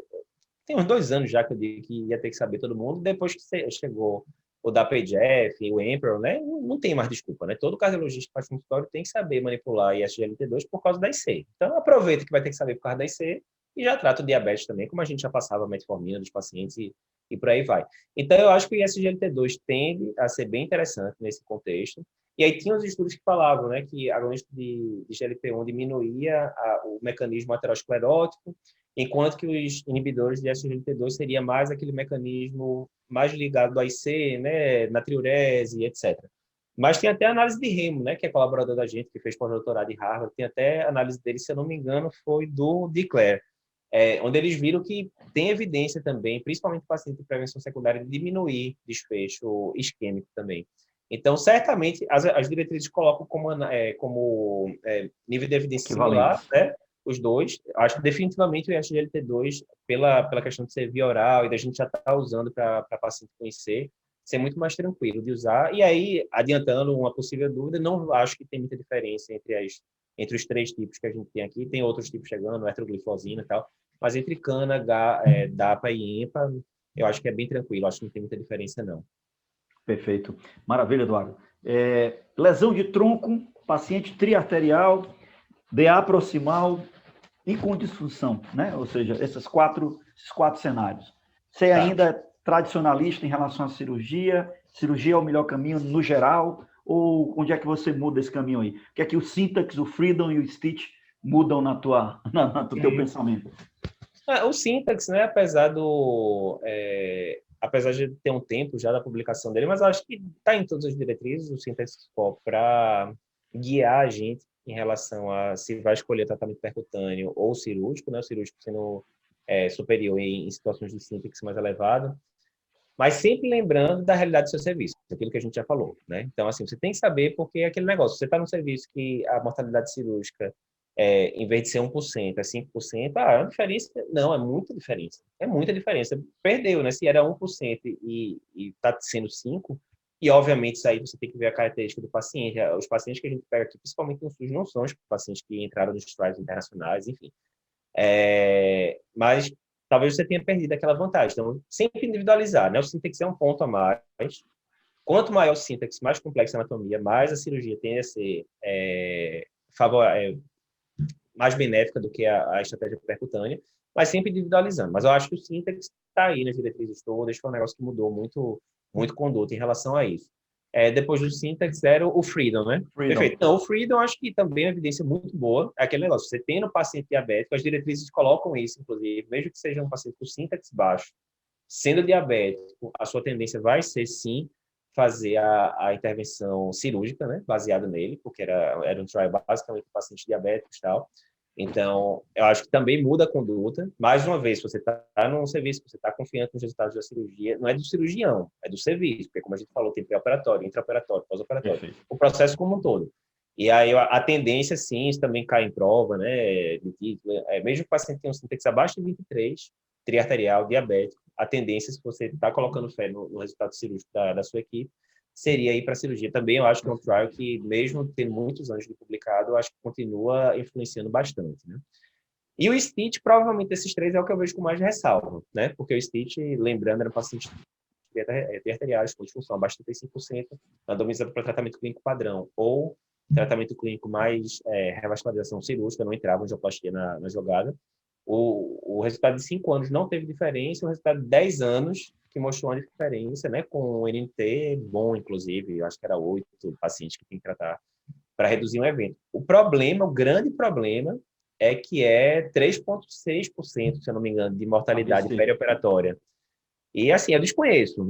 uns 2 anos já que eu digo que ia ter que saber todo mundo, depois que chegou o da PGF, o Emperor, né? Não tem mais desculpa, né? Todo cardiologista que faz consultório tem que saber manipular SGLT2 por causa da IC. Então, aproveita que vai ter que saber por causa da IC e já trata o diabetes também, como a gente já passava a metformina dos pacientes e por aí vai. Então, eu acho que o SGLT2 tende a ser bem interessante nesse contexto. E aí tinha os estudos que falavam, né, que agonista de GLP-1 diminuía o mecanismo aterosclerótico, enquanto que os inibidores de SGLT2 seria mais aquele mecanismo mais ligado à IC, né, natriurese, etc. Mas tem até a análise de Remo, né, que é colaborador da gente, que fez pós-doutorado em Harvard, tem até a análise dele, se eu não me engano, foi do Declare, onde eles viram que tem evidência também, principalmente paciente de prevenção secundária, de diminuir desfecho isquêmico também. Então, certamente, as diretrizes colocam como nível de evidência similar, né? Os dois. Acho que definitivamente o SGLT2, pela questão de ser via oral e da gente já estar usando para paciente conhecer, ser muito mais tranquilo de usar. E aí, adiantando uma possível dúvida, não acho que tem muita diferença entre os 3 tipos que a gente tem aqui. Tem outros tipos chegando, ertroglifosina e tal. Mas entre cana, DAPA e EMPA, eu acho que é bem tranquilo. Acho que não tem muita diferença, não. Perfeito. Maravilha, Eduardo. Lesão de tronco, paciente triarterial, DA proximal e com disfunção, né? Ou seja, esses quatro cenários. Você ainda é tradicionalista em relação à cirurgia? Cirurgia é o melhor caminho no geral? Ou onde é que você muda esse caminho aí? O que é que o Syntax, o Freedom e o Stitch mudam no teu pensamento? O Syntax, né, apesar apesar de ter um tempo já da publicação dele, mas eu acho que está em todas as diretrizes o Syntax Score para guiar a gente em relação a se vai escolher tratamento percutâneo ou cirúrgico, né? O cirúrgico sendo superior em situações de síntese mais elevado, mas sempre lembrando da realidade do seu serviço, aquilo que a gente já falou, né? Então, assim, você tem que saber porque é aquele negócio, você está num serviço que a mortalidade cirúrgica, em vez de ser 1%, é 5%, é uma diferença? Não, é muita diferença. É muita diferença. Perdeu, né? Se era 1% e está sendo 5%, e, obviamente, isso aí você tem que ver a característica do paciente. Os pacientes que a gente pega aqui, principalmente no SUS, não são os pacientes que entraram nos trials internacionais, enfim. Mas talvez você tenha perdido aquela vantagem. Então, sempre individualizar, né? O síntese é um ponto a mais. Quanto maior o síntese, mais complexa a anatomia, mais a cirurgia tende a ser mais benéfica do que a estratégia percutânea, mas sempre individualizando. Mas eu acho que o síntese está aí nas diretrizes todas, foi um negócio que mudou muito, muito conduta em relação a isso. Depois do síntese era o Freedom, né? Freedom. Perfeito. Então, o Freedom, acho que também é uma evidência muito boa. É aquele negócio, você tem no paciente diabético, as diretrizes colocam isso, inclusive, mesmo que seja um paciente com síntese baixo, sendo diabético, a sua tendência vai ser, sim, fazer a intervenção cirúrgica, né? Baseada nele, porque era um trial basicamente para pacientes diabéticos e tal. Então, eu acho que também muda a conduta. Mais uma vez, se você está num serviço, você está confiante nos resultados da cirurgia, não é do cirurgião, é do serviço, porque, como a gente falou, tem pré-operatório, intraoperatório, pós-operatório, Perfeito. o processo como um todo. E aí, a tendência, sim, isso também cai em prova, né? Mesmo que o paciente tenha um síntese abaixo de 23, triarterial, diabético, a tendência, se você está colocando fé no resultado cirúrgico da sua equipe, seria ir para a cirurgia. Também eu acho que é um trial que, mesmo tendo muitos anos de publicado, eu acho que continua influenciando bastante, né? E o Stitch, provavelmente, desses três é o que eu vejo com mais ressalva, né? Porque o Stitch, lembrando, era um paciente arteriais com disfunção abaixo de 35%, randomizado para tratamento clínico padrão, ou tratamento clínico mais revascularização cirúrgica, não entrava angioplastia na jogada. O resultado de 5 anos não teve diferença, o resultado de 10 anos que mostrou uma diferença, né, com o NNT bom, inclusive, eu acho que era 8 pacientes que tem que tratar para reduzir um evento. O problema, o grande problema, é que é 3,6%, se eu não me engano, de mortalidade perioperatória. E, assim, eu desconheço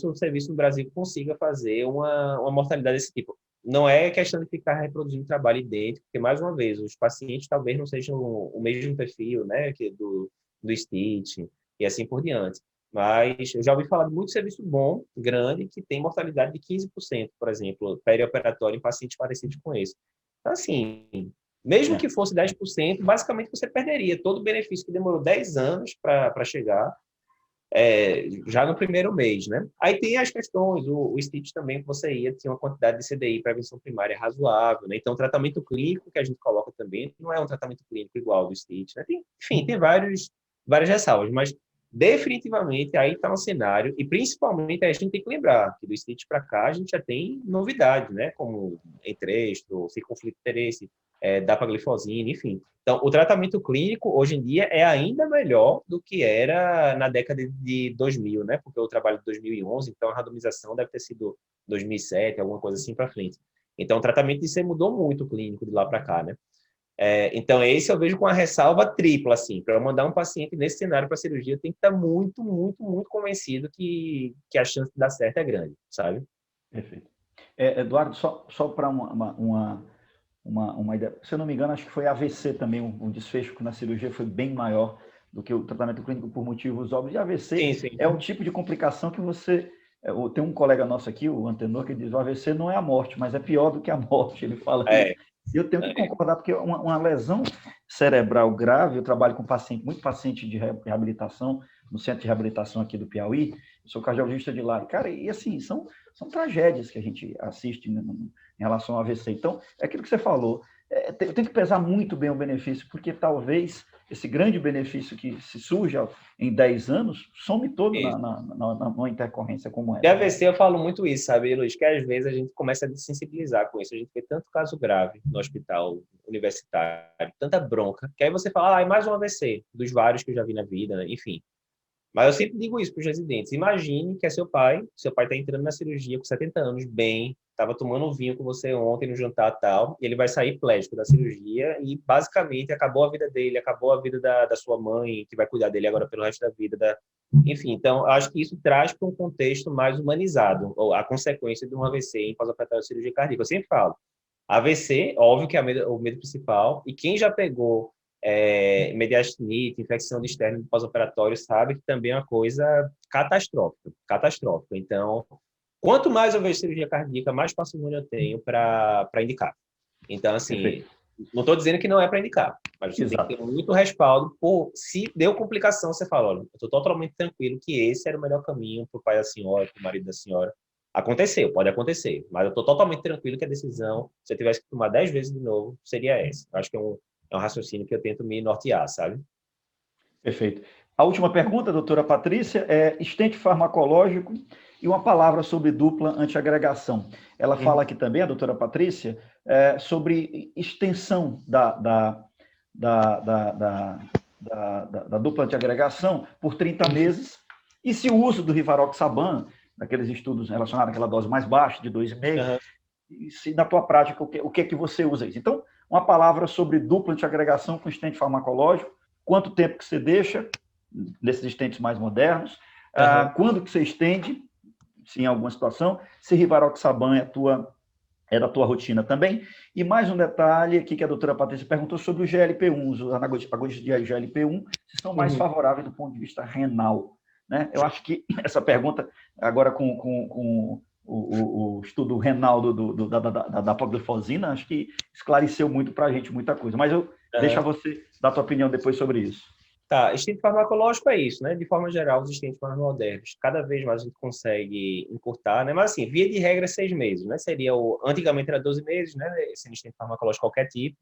o serviço no Brasil que consiga fazer uma mortalidade desse tipo. Não é questão de ficar reproduzindo trabalho idêntico, porque, mais uma vez, os pacientes talvez não sejam o mesmo perfil, né, que do Stitch e assim por diante. Mas eu já ouvi falar de muito serviço bom, grande, que tem mortalidade de 15%, por exemplo, perioperatório em pacientes parecidos com esse. Então, assim, mesmo que fosse 10%, basicamente você perderia todo o benefício que demorou 10 anos para chegar, já no primeiro mês, né? Aí tem as questões, o Stitch também que você ia, tinha uma quantidade de CDI, prevenção primária razoável, né? Então, o tratamento clínico que a gente coloca também não é um tratamento clínico igual ao do Stitch, né? Enfim, tem várias ressalvas, mas definitivamente aí está um cenário, e principalmente a gente tem que lembrar que do Stitch para cá a gente já tem novidades, né? Como entresto, se conflito de interesse, dapaglifosina, enfim. Então, o tratamento clínico, hoje em dia, é ainda melhor do que era na década de 2000, né? Porque eu trabalho de 2011, então a randomização deve ter sido 2007, alguma coisa assim para frente. Então, o tratamento de C mudou muito o clínico de lá para cá, né? Então, esse eu vejo com a ressalva tripla, assim. Para eu mandar um paciente nesse cenário para cirurgia, tem que estar muito, muito, muito convencido que a chance de dar certo é grande, sabe? Perfeito. Eduardo, só para uma ideia. Se eu não me engano, acho que foi AVC também, um desfecho que na cirurgia foi bem maior do que o tratamento clínico por motivos óbvios. E AVC Sim. é um tipo de complicação que você... Tem um colega nosso aqui, o Antenor, que diz o AVC não é a morte, mas é pior do que a morte, ele fala isso. E eu tenho que concordar, porque uma lesão cerebral grave, eu trabalho com muito paciente de reabilitação, no centro de reabilitação aqui do Piauí, eu sou cardiologista de lá, cara, e assim, são tragédias que a gente assiste em relação ao AVC. Então, é aquilo que você falou, tem que pesar muito bem o benefício, porque talvez esse grande benefício que se surja em 10 anos some todo numa intercorrência como essa. De AVC eu falo muito isso, sabe, Luiz? Que às vezes a gente começa a desensibilizar com isso. A gente vê tanto caso grave no hospital universitário, tanta bronca, que aí você fala, é mais um AVC, dos vários que eu já vi na vida, né? Enfim. Mas eu sempre digo isso para os residentes. Imagine que é seu pai está entrando na cirurgia com 70 anos, bem, estava tomando um vinho com você ontem no jantar tal, e ele vai sair pléstico da cirurgia e basicamente acabou a vida dele, acabou a vida da sua mãe, que vai cuidar dele agora pelo resto da vida. Enfim, então, eu acho que isso traz para um contexto mais humanizado, ou a consequência de um AVC em pós-operatório de cirurgia cardíaca. Eu sempre falo, AVC, óbvio que é o medo principal, e quem já pegou mediastinite, infecção de externo pós-operatório, sabe que também é uma coisa catastrófica, catastrófica. Então, quanto mais eu vejo cirurgia cardíaca, mais parcimônia eu tenho para indicar. Então, assim, Perfeito. não estou dizendo que não é para indicar, mas você Exato. tem que ter muito respaldo. Se deu complicação, você fala, olha, eu estou totalmente tranquilo que esse era o melhor caminho para o pai da senhora, para o marido da senhora. Aconteceu, pode acontecer, mas eu estou totalmente tranquilo que a decisão, se eu tivesse que tomar 10 vezes de novo, seria essa. Eu acho que é um raciocínio que eu tento me nortear, sabe? Perfeito. A última pergunta, doutora Patrícia, é estente farmacológico e uma palavra sobre dupla antiagregação. Ela fala aqui também, a doutora Patrícia, sobre extensão da dupla antiagregação por 30 meses e se o uso do Rivaroxaban, naqueles estudos relacionados àquela dose mais baixa, de 2,5, e se na tua prática, o que é que você usa isso? Então, uma palavra sobre dupla antiagregação com estente farmacológico, quanto tempo que você deixa nesses estentes mais modernos, quando que você estende, se em alguma situação, se Rivaroxaban é da tua rotina também. E mais um detalhe aqui que a doutora Patrícia perguntou sobre o GLP-1, os anagólicos de GLP-1, se são mais favoráveis do ponto de vista renal. Né? Eu acho que essa pergunta, agora com o estudo renal da pogliclozina, acho que esclareceu muito para a gente muita coisa. Mas eu deixo a você dar a tua opinião depois sobre isso. Tá, estente farmacológico é isso, né? De forma geral, os estentes mais modernos, cada vez mais a gente consegue encurtar, né? Mas assim, via de regra, 6 meses, né? Antigamente era 12 meses, né? Esse estente farmacológico qualquer tipo.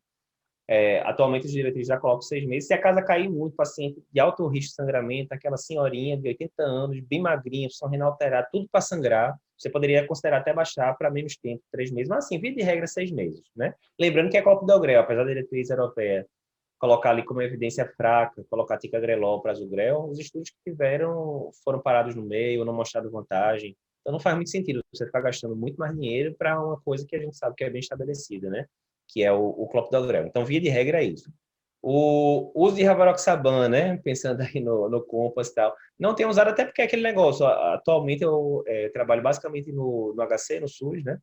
Atualmente os diretrizes já colocam 6 meses. Se a casa cair muito, paciente de alto risco de sangramento, aquela senhorinha de 80 anos, bem magrinha, função renal alterada, tudo para sangrar, você poderia considerar até baixar para menos tempo, 3 meses. Mas assim, via de regra, 6 meses, né? Lembrando que é clopidogrel, apesar da diretriz europeia colocar ali como evidência fraca, colocar ticagrelol, prasugrel, os estudos que tiveram foram parados no meio, não mostraram vantagem. Então não faz muito sentido você ficar gastando muito mais dinheiro para uma coisa que a gente sabe que é bem estabelecida, né? Que é o clopidogrel. Então, via de regra é isso. O uso de Rivaroxaban, né? Pensando aí no Compass e tal, não tenho usado até porque é aquele negócio. Atualmente eu trabalho basicamente no HC, no SUS, né?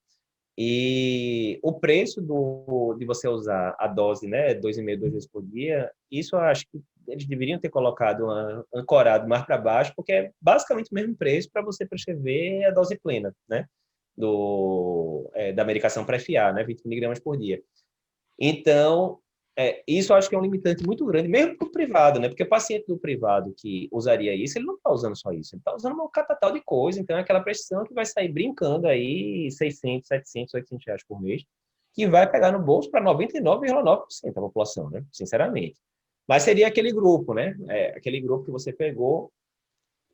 E o preço de você usar a dose, né, 2,5, 2 vezes por dia, isso eu acho que eles deveriam ter colocado ancorado mais para baixo, porque é basicamente o mesmo preço para você prescrever a dose plena, né, da medicação pré-FA, né, 20 miligramas por dia. Então, isso eu acho que é um limitante muito grande, mesmo para o privado, né? Porque o paciente do privado que usaria isso, ele não está usando só isso, ele está usando uma catatal de coisa, então é aquela prescrição que vai sair brincando aí 600, 700, 800 reais por mês, que vai pegar no bolso para 99,9% da população, né? Sinceramente. Mas seria aquele grupo, né? Aquele grupo que você pegou,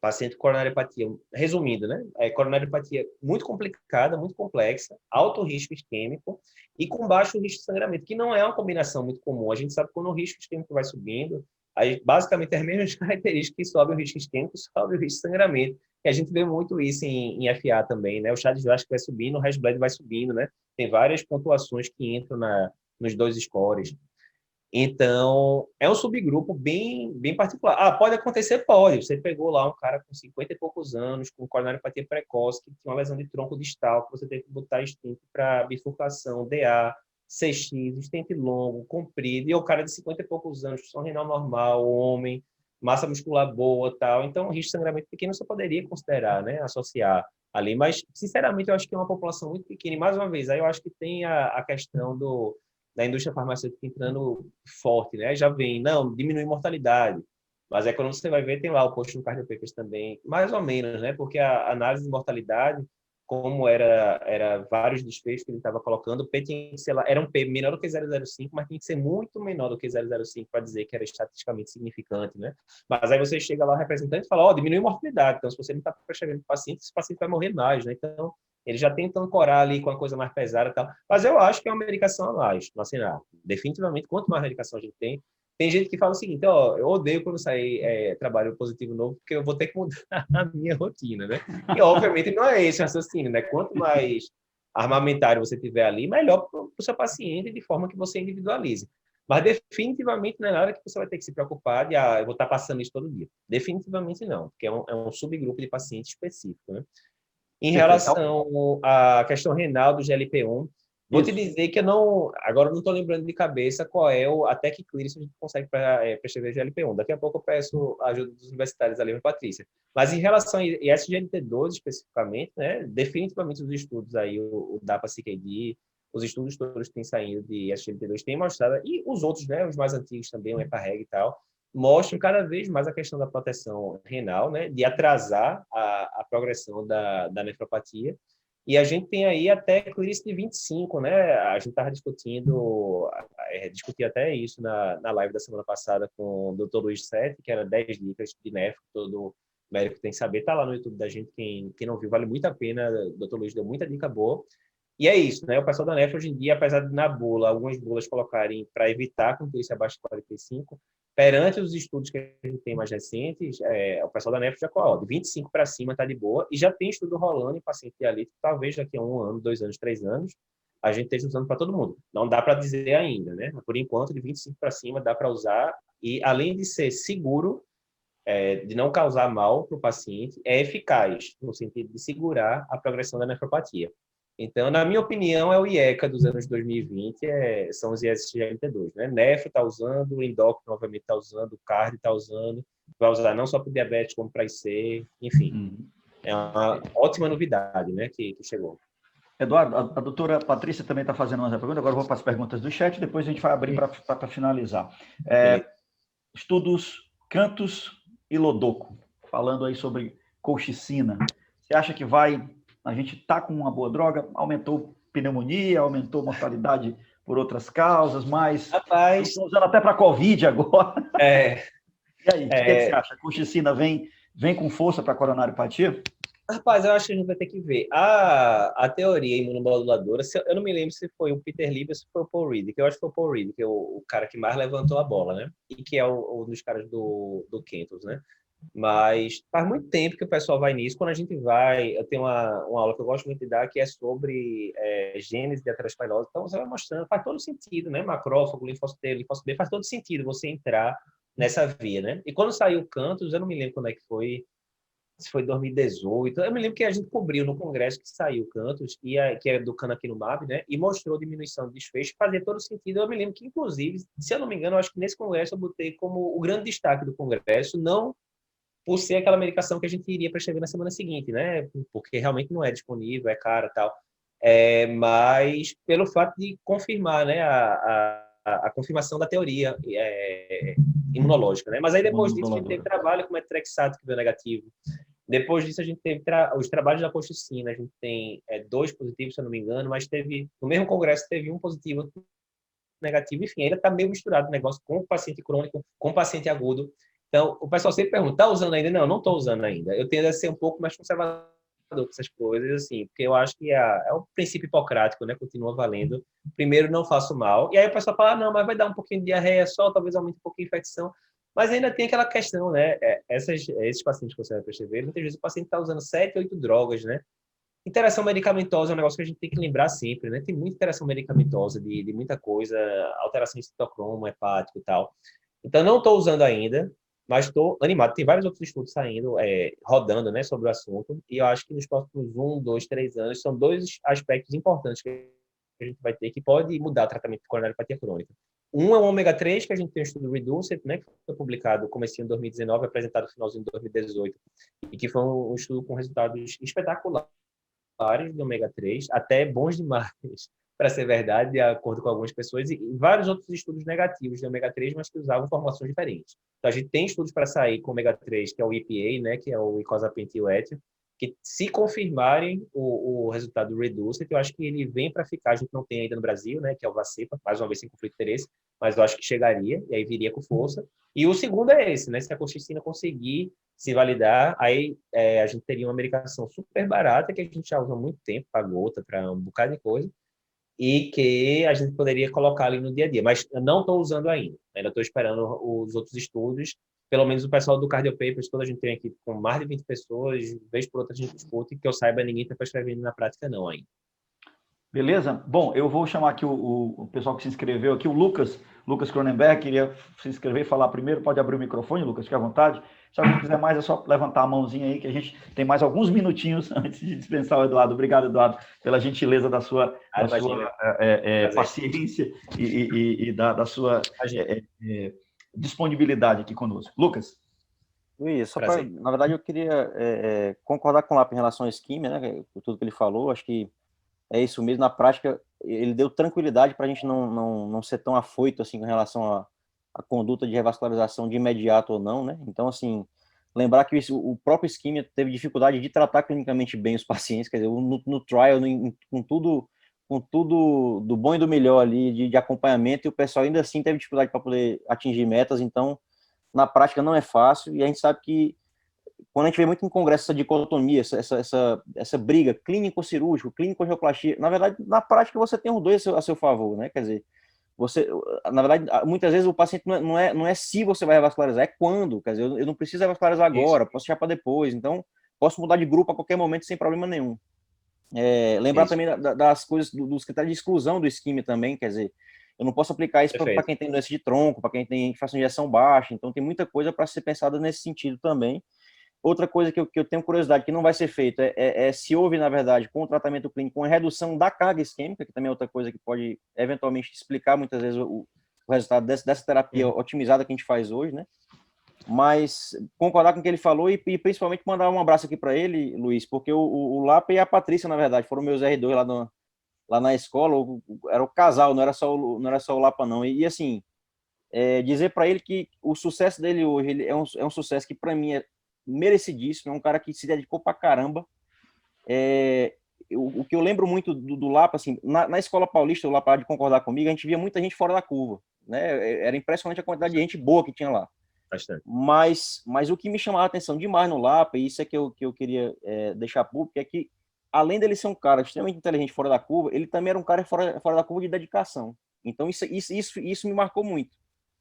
paciente com coronariopatia, resumindo, né? Coronariopatia muito complicada, muito complexa, alto risco isquêmico e com baixo risco de sangramento, que não é uma combinação muito comum. A gente sabe que quando o risco isquêmico vai subindo, aí basicamente as mesmas características que sobe o risco isquêmico, sobe o risco de sangramento. E a gente vê muito isso em FA também, né? O chá de Joás vai subindo, o Resbled vai subindo, né? Tem várias pontuações que entram nos dois scores. Então, é um subgrupo bem, bem particular. Pode acontecer? Pode. Você pegou lá um cara com 50 e poucos anos, com coronariopatia precoce, que tinha uma lesão de tronco distal, que você teve que botar estente para bifurcação, DA, CX, estente longo, comprido, e o cara de 50 e poucos anos, função renal normal, homem, massa muscular boa, tal. Então, risco de sangramento pequeno você poderia considerar, né, associar ali. Mas, sinceramente, eu acho que é uma população muito pequena. E, mais uma vez, aí eu acho que tem a questão da indústria farmacêutica entrando forte, né? Já vem, não, diminui mortalidade. Mas é quando você vai ver, tem lá o post no Cardio Papers também, mais ou menos, né? Porque a análise de mortalidade, como era vários desfechos que ele estava colocando, o P tinha que ser lá, era um P menor do que 0,05, mas tinha que ser muito menor do que 0,05 para dizer que era estatisticamente significante, né? Mas aí você chega lá, o representante, e fala, diminui a mortalidade, então se você não está prescrevendo o paciente, esse paciente vai morrer mais, né? Então, ele já tenta ancorar ali com a coisa mais pesada e tal. Mas eu acho que é uma medicação a mais no cenário. Definitivamente, quanto mais medicação a gente tem Tem gente que fala o seguinte, ó, eu odeio quando sair trabalho positivo novo, porque eu vou ter que mudar a minha rotina, né? E, obviamente, não é esse o raciocínio, né? Quanto mais armamentário você tiver ali, melhor para o seu paciente, de forma que você individualize. Mas definitivamente não é nada que você vai ter que se preocupar de, eu vou estar passando isso todo dia. Definitivamente não, porque é um subgrupo de paciente específico, né? Em Perfeito. relação à questão renal do GLP-1, vou te Isso. dizer que agora eu não estou lembrando de cabeça qual é até que clearance a gente consegue prescrever GLP-1. Daqui a pouco eu peço a ajuda dos universitários ali, Patrícia. Mas em relação a SGLT2 especificamente, né, definitivamente os estudos aí, o DAPA-CKD, os estudos todos que têm saído de SGLT2 têm mostrado, e os outros, né, os mais antigos também, o EPA-REG e tal, mostram cada vez mais a questão da proteção renal, né, de atrasar a progressão da nefropatia. E a gente tem aí até clearance de 25, né? A gente estava discutia até isso na live da semana passada com o Dr. Luiz Sete, que era 10 dicas de nefro, todo médico tem que saber. Está lá no YouTube da gente, quem não viu, vale muito a pena. O Dr. Luiz deu muita dica boa. E é isso, né? O pessoal da nefro hoje em dia, apesar de na bula, algumas bulas colocarem para evitar com clearance abaixo de 45, perante os estudos que a gente tem mais recentes, o pessoal da nefro já coloca, de 25 para cima está de boa, e já tem estudo rolando em paciente dialítico, talvez daqui a 1 ano, 2 anos, 3 anos, a gente esteja usando para todo mundo. Não dá para dizer ainda, né? Por enquanto, de 25 para cima dá para usar, e além de ser seguro, de não causar mal para o paciente, é eficaz, no sentido de segurar a progressão da nefropatia. Então, na minha opinião, é o IECA dos anos 2020, são os ISGLT2, né? Nefro está usando, o endócrino, obviamente, está usando, o cardio está usando, vai usar não só para o diabetes, como para IC, enfim. É uma ótima novidade, né, que chegou. Eduardo, a doutora Patrícia também está fazendo uma pergunta, agora eu vou para as perguntas do chat, depois a gente vai abrir para finalizar. Estudos Cantos e Lodoco, falando aí sobre colchicina. Você acha que a gente está com uma boa droga, aumentou pneumonia, aumentou mortalidade por outras causas, mas estão usando até para Covid agora. E aí, o que você acha? A colchicina vem com força para a coronariopatia? Rapaz, eu acho que a gente vai ter que ver. A teoria imunomoduladora, eu não me lembro se foi o Peter Libby ou se foi o Paul Reed, que eu acho que foi o Paul Reed, que é o cara que mais levantou a bola, né? E que é um dos caras do Kentos, né? Mas faz muito tempo que o pessoal vai nisso. Quando a gente vai, eu tenho uma aula que eu gosto muito de dar, que é sobre gênese de aterosclerose. Então, você vai mostrando, faz todo sentido, né? Macrófago, linfócito T, linfócito B, faz todo sentido você entrar nessa via, né? E quando saiu o Cantos, eu não me lembro quando é que foi, se foi 2018. Eu me lembro que a gente cobriu no congresso que saiu o Cantos, que é do canakinumab, né? E mostrou diminuição de desfecho, fazia todo sentido. Eu me lembro que, inclusive, se eu não me engano, eu acho que nesse congresso eu botei como o grande destaque do congresso, não por ser aquela medicação que a gente iria prescrever na semana seguinte, né? Porque realmente não é disponível, é cara e tal. Mas pelo fato de confirmar, né? A confirmação da teoria imunológica, né? Mas aí depois disso a gente teve trabalho com metrexato que deu negativo. Depois disso a gente teve os trabalhos da colchicina, a gente tem 2 positivos, se eu não me engano, mas no mesmo congresso teve um positivo, outro negativo, enfim, ainda está meio misturado o negócio com o paciente crônico, com o paciente agudo. Então, o pessoal sempre pergunta, está usando ainda? Não estou usando ainda. Eu tendo a ser um pouco mais conservador com essas coisas, assim, porque eu acho que é o princípio hipocrático, né? Continua valendo. Primeiro, não faço mal. E aí o pessoal fala, não, mas vai dar um pouquinho de diarreia só, talvez aumente um pouquinho de infecção. Mas ainda tem aquela questão, né? Esses pacientes que você vai perceber, muitas vezes o paciente está usando 7, 8 drogas, né? Interação medicamentosa é um negócio que a gente tem que lembrar sempre, né? Tem muita interação medicamentosa de muita coisa, alteração em citocromo, hepático e tal. Então, não estou usando ainda, mas estou animado. Tem vários outros estudos saindo, rodando, né, sobre o assunto, e eu acho que nos próximos 1, 2, 3 anos são 2 aspectos importantes que a gente vai ter que pode mudar o tratamento de coronariopatia crônica. Um é o ômega 3, que a gente tem um estudo Reduced, né, que foi publicado no comecinho de 2019, apresentado no finalzinho de 2018, e que foi um estudo com resultados espetaculares de ômega 3, até bons demais para ser verdade, de acordo com algumas pessoas, e vários outros estudos negativos de ômega 3, mas que usavam formulações diferentes. Então, a gente tem estudos para sair com ômega 3, que é o EPA, né, que é o icosapentaétil, que se confirmarem o resultado do Reduced, eu acho que ele vem para ficar, a gente não tem ainda no Brasil, né, que é o Vacepa, mais uma vez sem conflito de interesse, mas eu acho que chegaria, e aí viria com força. E o segundo é esse, né, se a colchicina conseguir se validar, aí a gente teria uma medicação super barata, que a gente já usa há muito tempo, para gota, para um bocado de coisa, e que a gente poderia colocar ali no dia a dia. Mas eu não estou usando ainda estou esperando os outros estudos, pelo menos o pessoal do Cardio Papers, toda a gente tem aqui com mais de 20 pessoas, vez por outra a gente discute, que eu saiba, ninguém está prescrevendo na prática não ainda. Beleza? Bom, eu vou chamar aqui o pessoal que se inscreveu aqui, o Lucas Cronenberg, queria se inscrever e falar primeiro. Pode abrir o microfone, Lucas, fique à vontade. Se alguém quiser mais, é só levantar a mãozinha aí, que a gente tem mais alguns minutinhos antes de dispensar o Eduardo. Obrigado, Eduardo, pela gentileza da sua paciência e da sua disponibilidade aqui conosco. Lucas. Luiz, na verdade, eu queria concordar com o Lapa em relação ao esquema, né, tudo que ele falou. Acho que é isso mesmo. Na prática, ele deu tranquilidade para a gente não ser tão afoito assim com relação à conduta de revascularização de imediato ou não, né? Então, assim, lembrar que o próprio isquemia teve dificuldade de tratar clinicamente bem os pacientes, quer dizer, no trial, com tudo do bom e do melhor ali de acompanhamento, e o pessoal ainda assim teve dificuldade para poder atingir metas. Então, na prática não é fácil, e a gente sabe que quando a gente vê muito em congresso essa dicotomia, essa briga clínico-cirúrgico, clínico-angioplastia, na verdade, na prática você tem os dois a seu favor, né? Quer dizer, na verdade, muitas vezes o paciente não é se você vai revascularizar, é quando. Quer dizer, eu não preciso revascularizar agora, posso deixar para depois. Então, posso mudar de grupo a qualquer momento sem problema nenhum. Lembrar também das coisas, dos critérios de exclusão do isquemia também, quer dizer, eu não posso aplicar isso para quem tem doença de tronco, para quem tem fração de injeção baixa, então tem muita coisa para ser pensada nesse sentido também. Outra coisa que eu tenho curiosidade, que não vai ser feita, se houve, na verdade, com o tratamento clínico, uma redução da carga isquêmica, que também é outra coisa que pode, eventualmente, explicar, muitas vezes, o resultado dessa terapia otimizada que a gente faz hoje, né? Mas concordar com o que ele falou e principalmente mandar um abraço aqui para ele, Luiz, porque o Lapa e a Patrícia, na verdade, foram meus R2 lá na escola, era o casal, não era só o Lapa, não. E assim, dizer para ele que o sucesso dele hoje ele é um sucesso que, para mim, é merecidíssimo, é um cara que se dedicou pra caramba. O que eu lembro muito do Lapa, assim, na escola paulista, o Lapa de concordar comigo, a gente via muita gente fora da curva, né? Era impressionante a quantidade de gente boa que tinha lá. Bastante. Mas o que me chamava a atenção demais no Lapa, e isso é que eu queria deixar público, é que, além dele ser um cara extremamente inteligente fora da curva, ele também era um cara fora da curva de dedicação. Então isso me marcou muito,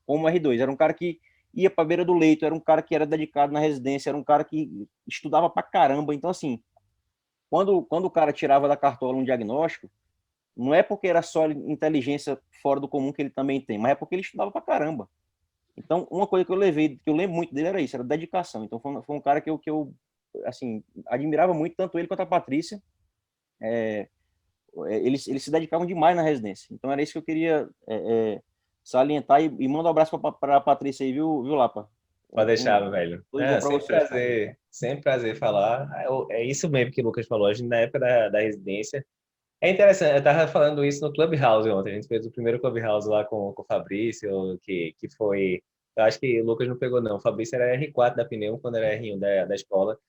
como R2. Era um cara que ia para a beira do leito, era um cara que era dedicado na residência, era um cara que estudava pra caramba. Então, assim, quando o cara tirava da cartola um diagnóstico, não é porque era só inteligência fora do comum que ele também tem, mas é porque ele estudava pra caramba. Então, uma coisa que eu lembro muito dele era isso, era dedicação. Então, foi um cara que eu assim, admirava muito, tanto ele quanto a Patrícia. Eles se dedicavam demais na residência. Então, era isso que eu queria salientar e manda um abraço para a Patrícia aí, viu, Lapa? Pode deixar, velho. Sempre prazer falar. É isso mesmo que o Lucas falou. A gente, na época da residência, é interessante, eu estava falando isso no Clubhouse ontem. A gente fez o primeiro Clubhouse lá com o Fabrício, que foi. Eu acho que o Lucas não pegou, não. O Fabrício era R4 da Pneu, quando era R1 da escola.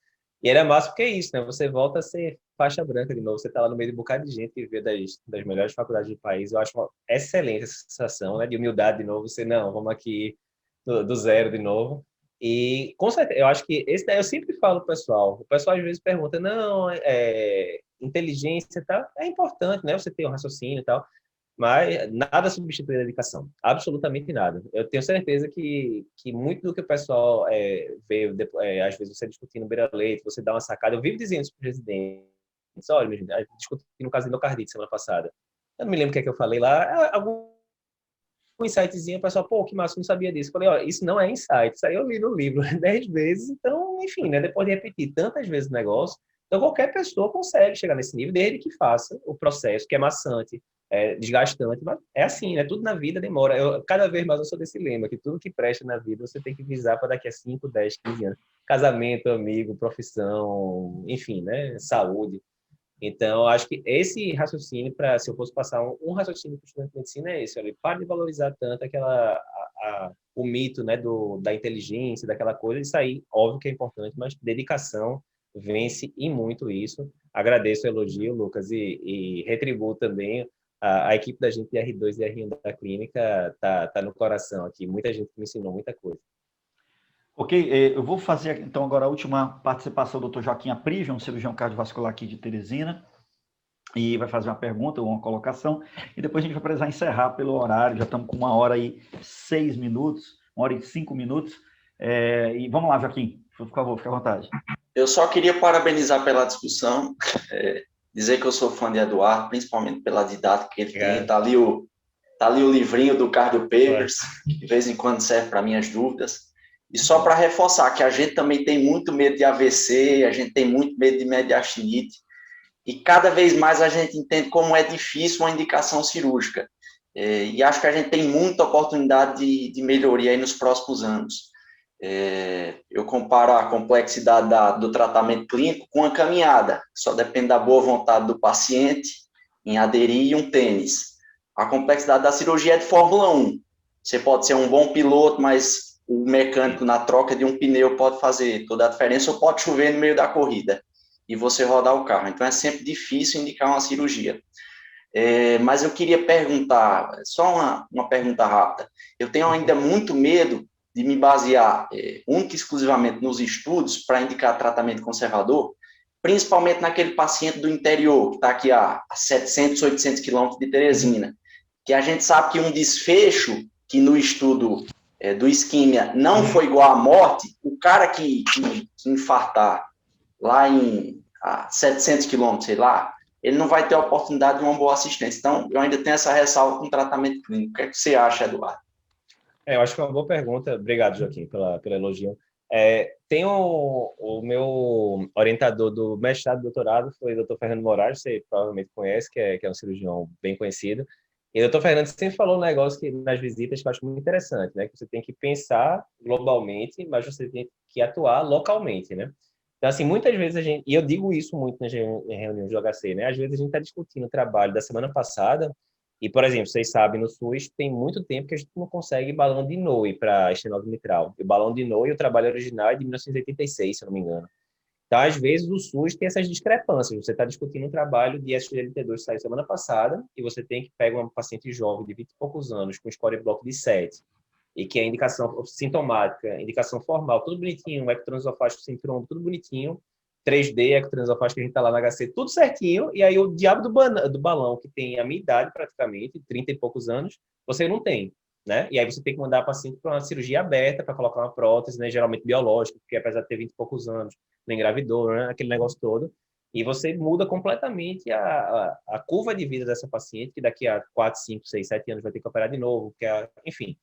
E era massa porque é isso, né? Você volta a ser faixa branca de novo. Você está lá no meio de um bocado de gente que vê das melhores faculdades do país. Eu acho excelente essa sensação, né? De humildade de novo. Você, não, vamos aqui do zero de novo. E, com certeza, eu acho que esse daí eu sempre falo pro pessoal. O pessoal às vezes pergunta, não, inteligência e tal, é importante, né? Você ter um raciocínio e tal, mas nada substitui a dedicação. Absolutamente nada. Eu tenho certeza que muito do que o pessoal vê, às vezes você discutindo beira-leite, você dá uma sacada. Eu vivo dizendo isso para os residentes. Olha, discutindo o caso de miocardite semana passada. Eu não me lembro o que é que eu falei lá. Algum insightzinho, o pessoal, pô, que massa, não sabia disso. Eu falei, ó, isso não é insight, isso aí eu li no livro 10 vezes, então, enfim, né, depois de repetir tantas vezes o negócio, então qualquer pessoa consegue chegar nesse nível, desde que faça o processo, que é maçante, desgastante, mas é assim, né, tudo na vida demora. Cada vez mais eu sou desse lema, que tudo que presta na vida você tem que visar para daqui a 5, 10, 15 anos. Casamento, amigo, profissão, enfim, né, saúde. Então, acho que esse raciocínio, se eu fosse passar um raciocínio para o estudante de medicina, é esse: olha, para de valorizar tanto o mito, né, da inteligência, daquela coisa. Isso aí, óbvio que é importante, mas dedicação vence e muito isso. Agradeço o elogio, Lucas, e retribuo também. A equipe da gente de R2 e R1 da clínica tá no coração aqui. Muita gente me ensinou muita coisa. Ok, eu vou fazer então agora a última participação do Dr. Joaquim Aprigio, um cirurgião cardiovascular aqui de Teresina. e vai fazer uma pergunta ou uma colocação, e depois a gente vai precisar encerrar pelo horário, já estamos com 1h06, 1h05. E vamos lá, Joaquim, por favor, fique à vontade. Eu só queria parabenizar pela discussão, dizer que eu sou fã de Eduardo, principalmente pela didática que ele tem. Tá ali o livrinho do Cardio Papers, que de vez em quando serve para minhas dúvidas. E só para reforçar que a gente também tem muito medo de AVC, a gente tem muito medo de mediastinite, e cada vez mais a gente entende como é difícil uma indicação cirúrgica. E acho que a gente tem muita oportunidade de melhoria aí nos próximos anos. Eu comparo a complexidade do tratamento clínico com a caminhada, só depende da boa vontade do paciente em aderir e um tênis. A complexidade da cirurgia é de Fórmula 1. Você pode ser um bom piloto, mas o mecânico na troca de um pneu pode fazer toda a diferença, ou pode chover no meio da corrida e você rodar o carro. Então é sempre difícil indicar uma cirurgia. Mas eu queria perguntar, só uma pergunta rápida. Eu tenho ainda muito medo de me basear única e exclusivamente nos estudos para indicar tratamento conservador, principalmente naquele paciente do interior, que está aqui a 700, 800 quilômetros de Teresina, que a gente sabe que um desfecho que no estudo do isquímia não foi igual à morte, o cara que infartar lá a 700 quilômetros, sei lá, ele não vai ter a oportunidade de uma boa assistência. Então, eu ainda tenho essa ressalva com o tratamento clínico. O que é que você acha, Eduardo? Eu acho que é uma boa pergunta. Obrigado, Joaquim, pelo elogio. Tem o meu orientador do mestrado e doutorado, foi o Dr. Fernando Moraes, você provavelmente conhece, que é um cirurgião bem conhecido. E o Dr. Fernando sempre falou um negócio que nas visitas que eu acho muito interessante, né? Que você tem que pensar globalmente, mas você tem que atuar localmente, né? Então, assim, muitas vezes a gente... E eu digo isso muito nas reuniões do HC, né? Às vezes a gente está discutindo o trabalho da semana passada e, por exemplo, vocês sabem, no SUS tem muito tempo que a gente não consegue balão de Noe para estenose mitral. O balão de Noe, o trabalho original é de 1986, se eu não me engano. Então, às vezes, o SUS tem essas discrepâncias. Você está discutindo um trabalho de SGLT2 que saiu semana passada e você tem que pegar uma paciente jovem de 20 e poucos anos com score block de 7 e que é indicação sintomática, indicação formal, tudo bonitinho, ectotransesofágico síndrome, tudo bonitinho, 3D, ectotransesofágico, que a gente está lá na HC, tudo certinho, e aí o diabo do balão, que tem a minha idade praticamente, 30 e poucos anos, você não tem, né? E aí você tem que mandar a paciente para uma cirurgia aberta, para colocar uma prótese, né, geralmente biológica, porque apesar de ter 20 e poucos anos, não engravidou, né, aquele negócio todo, e você muda completamente a curva de vida dessa paciente, que daqui a 4, 5, 6, 7 anos vai ter que operar de novo, enfim.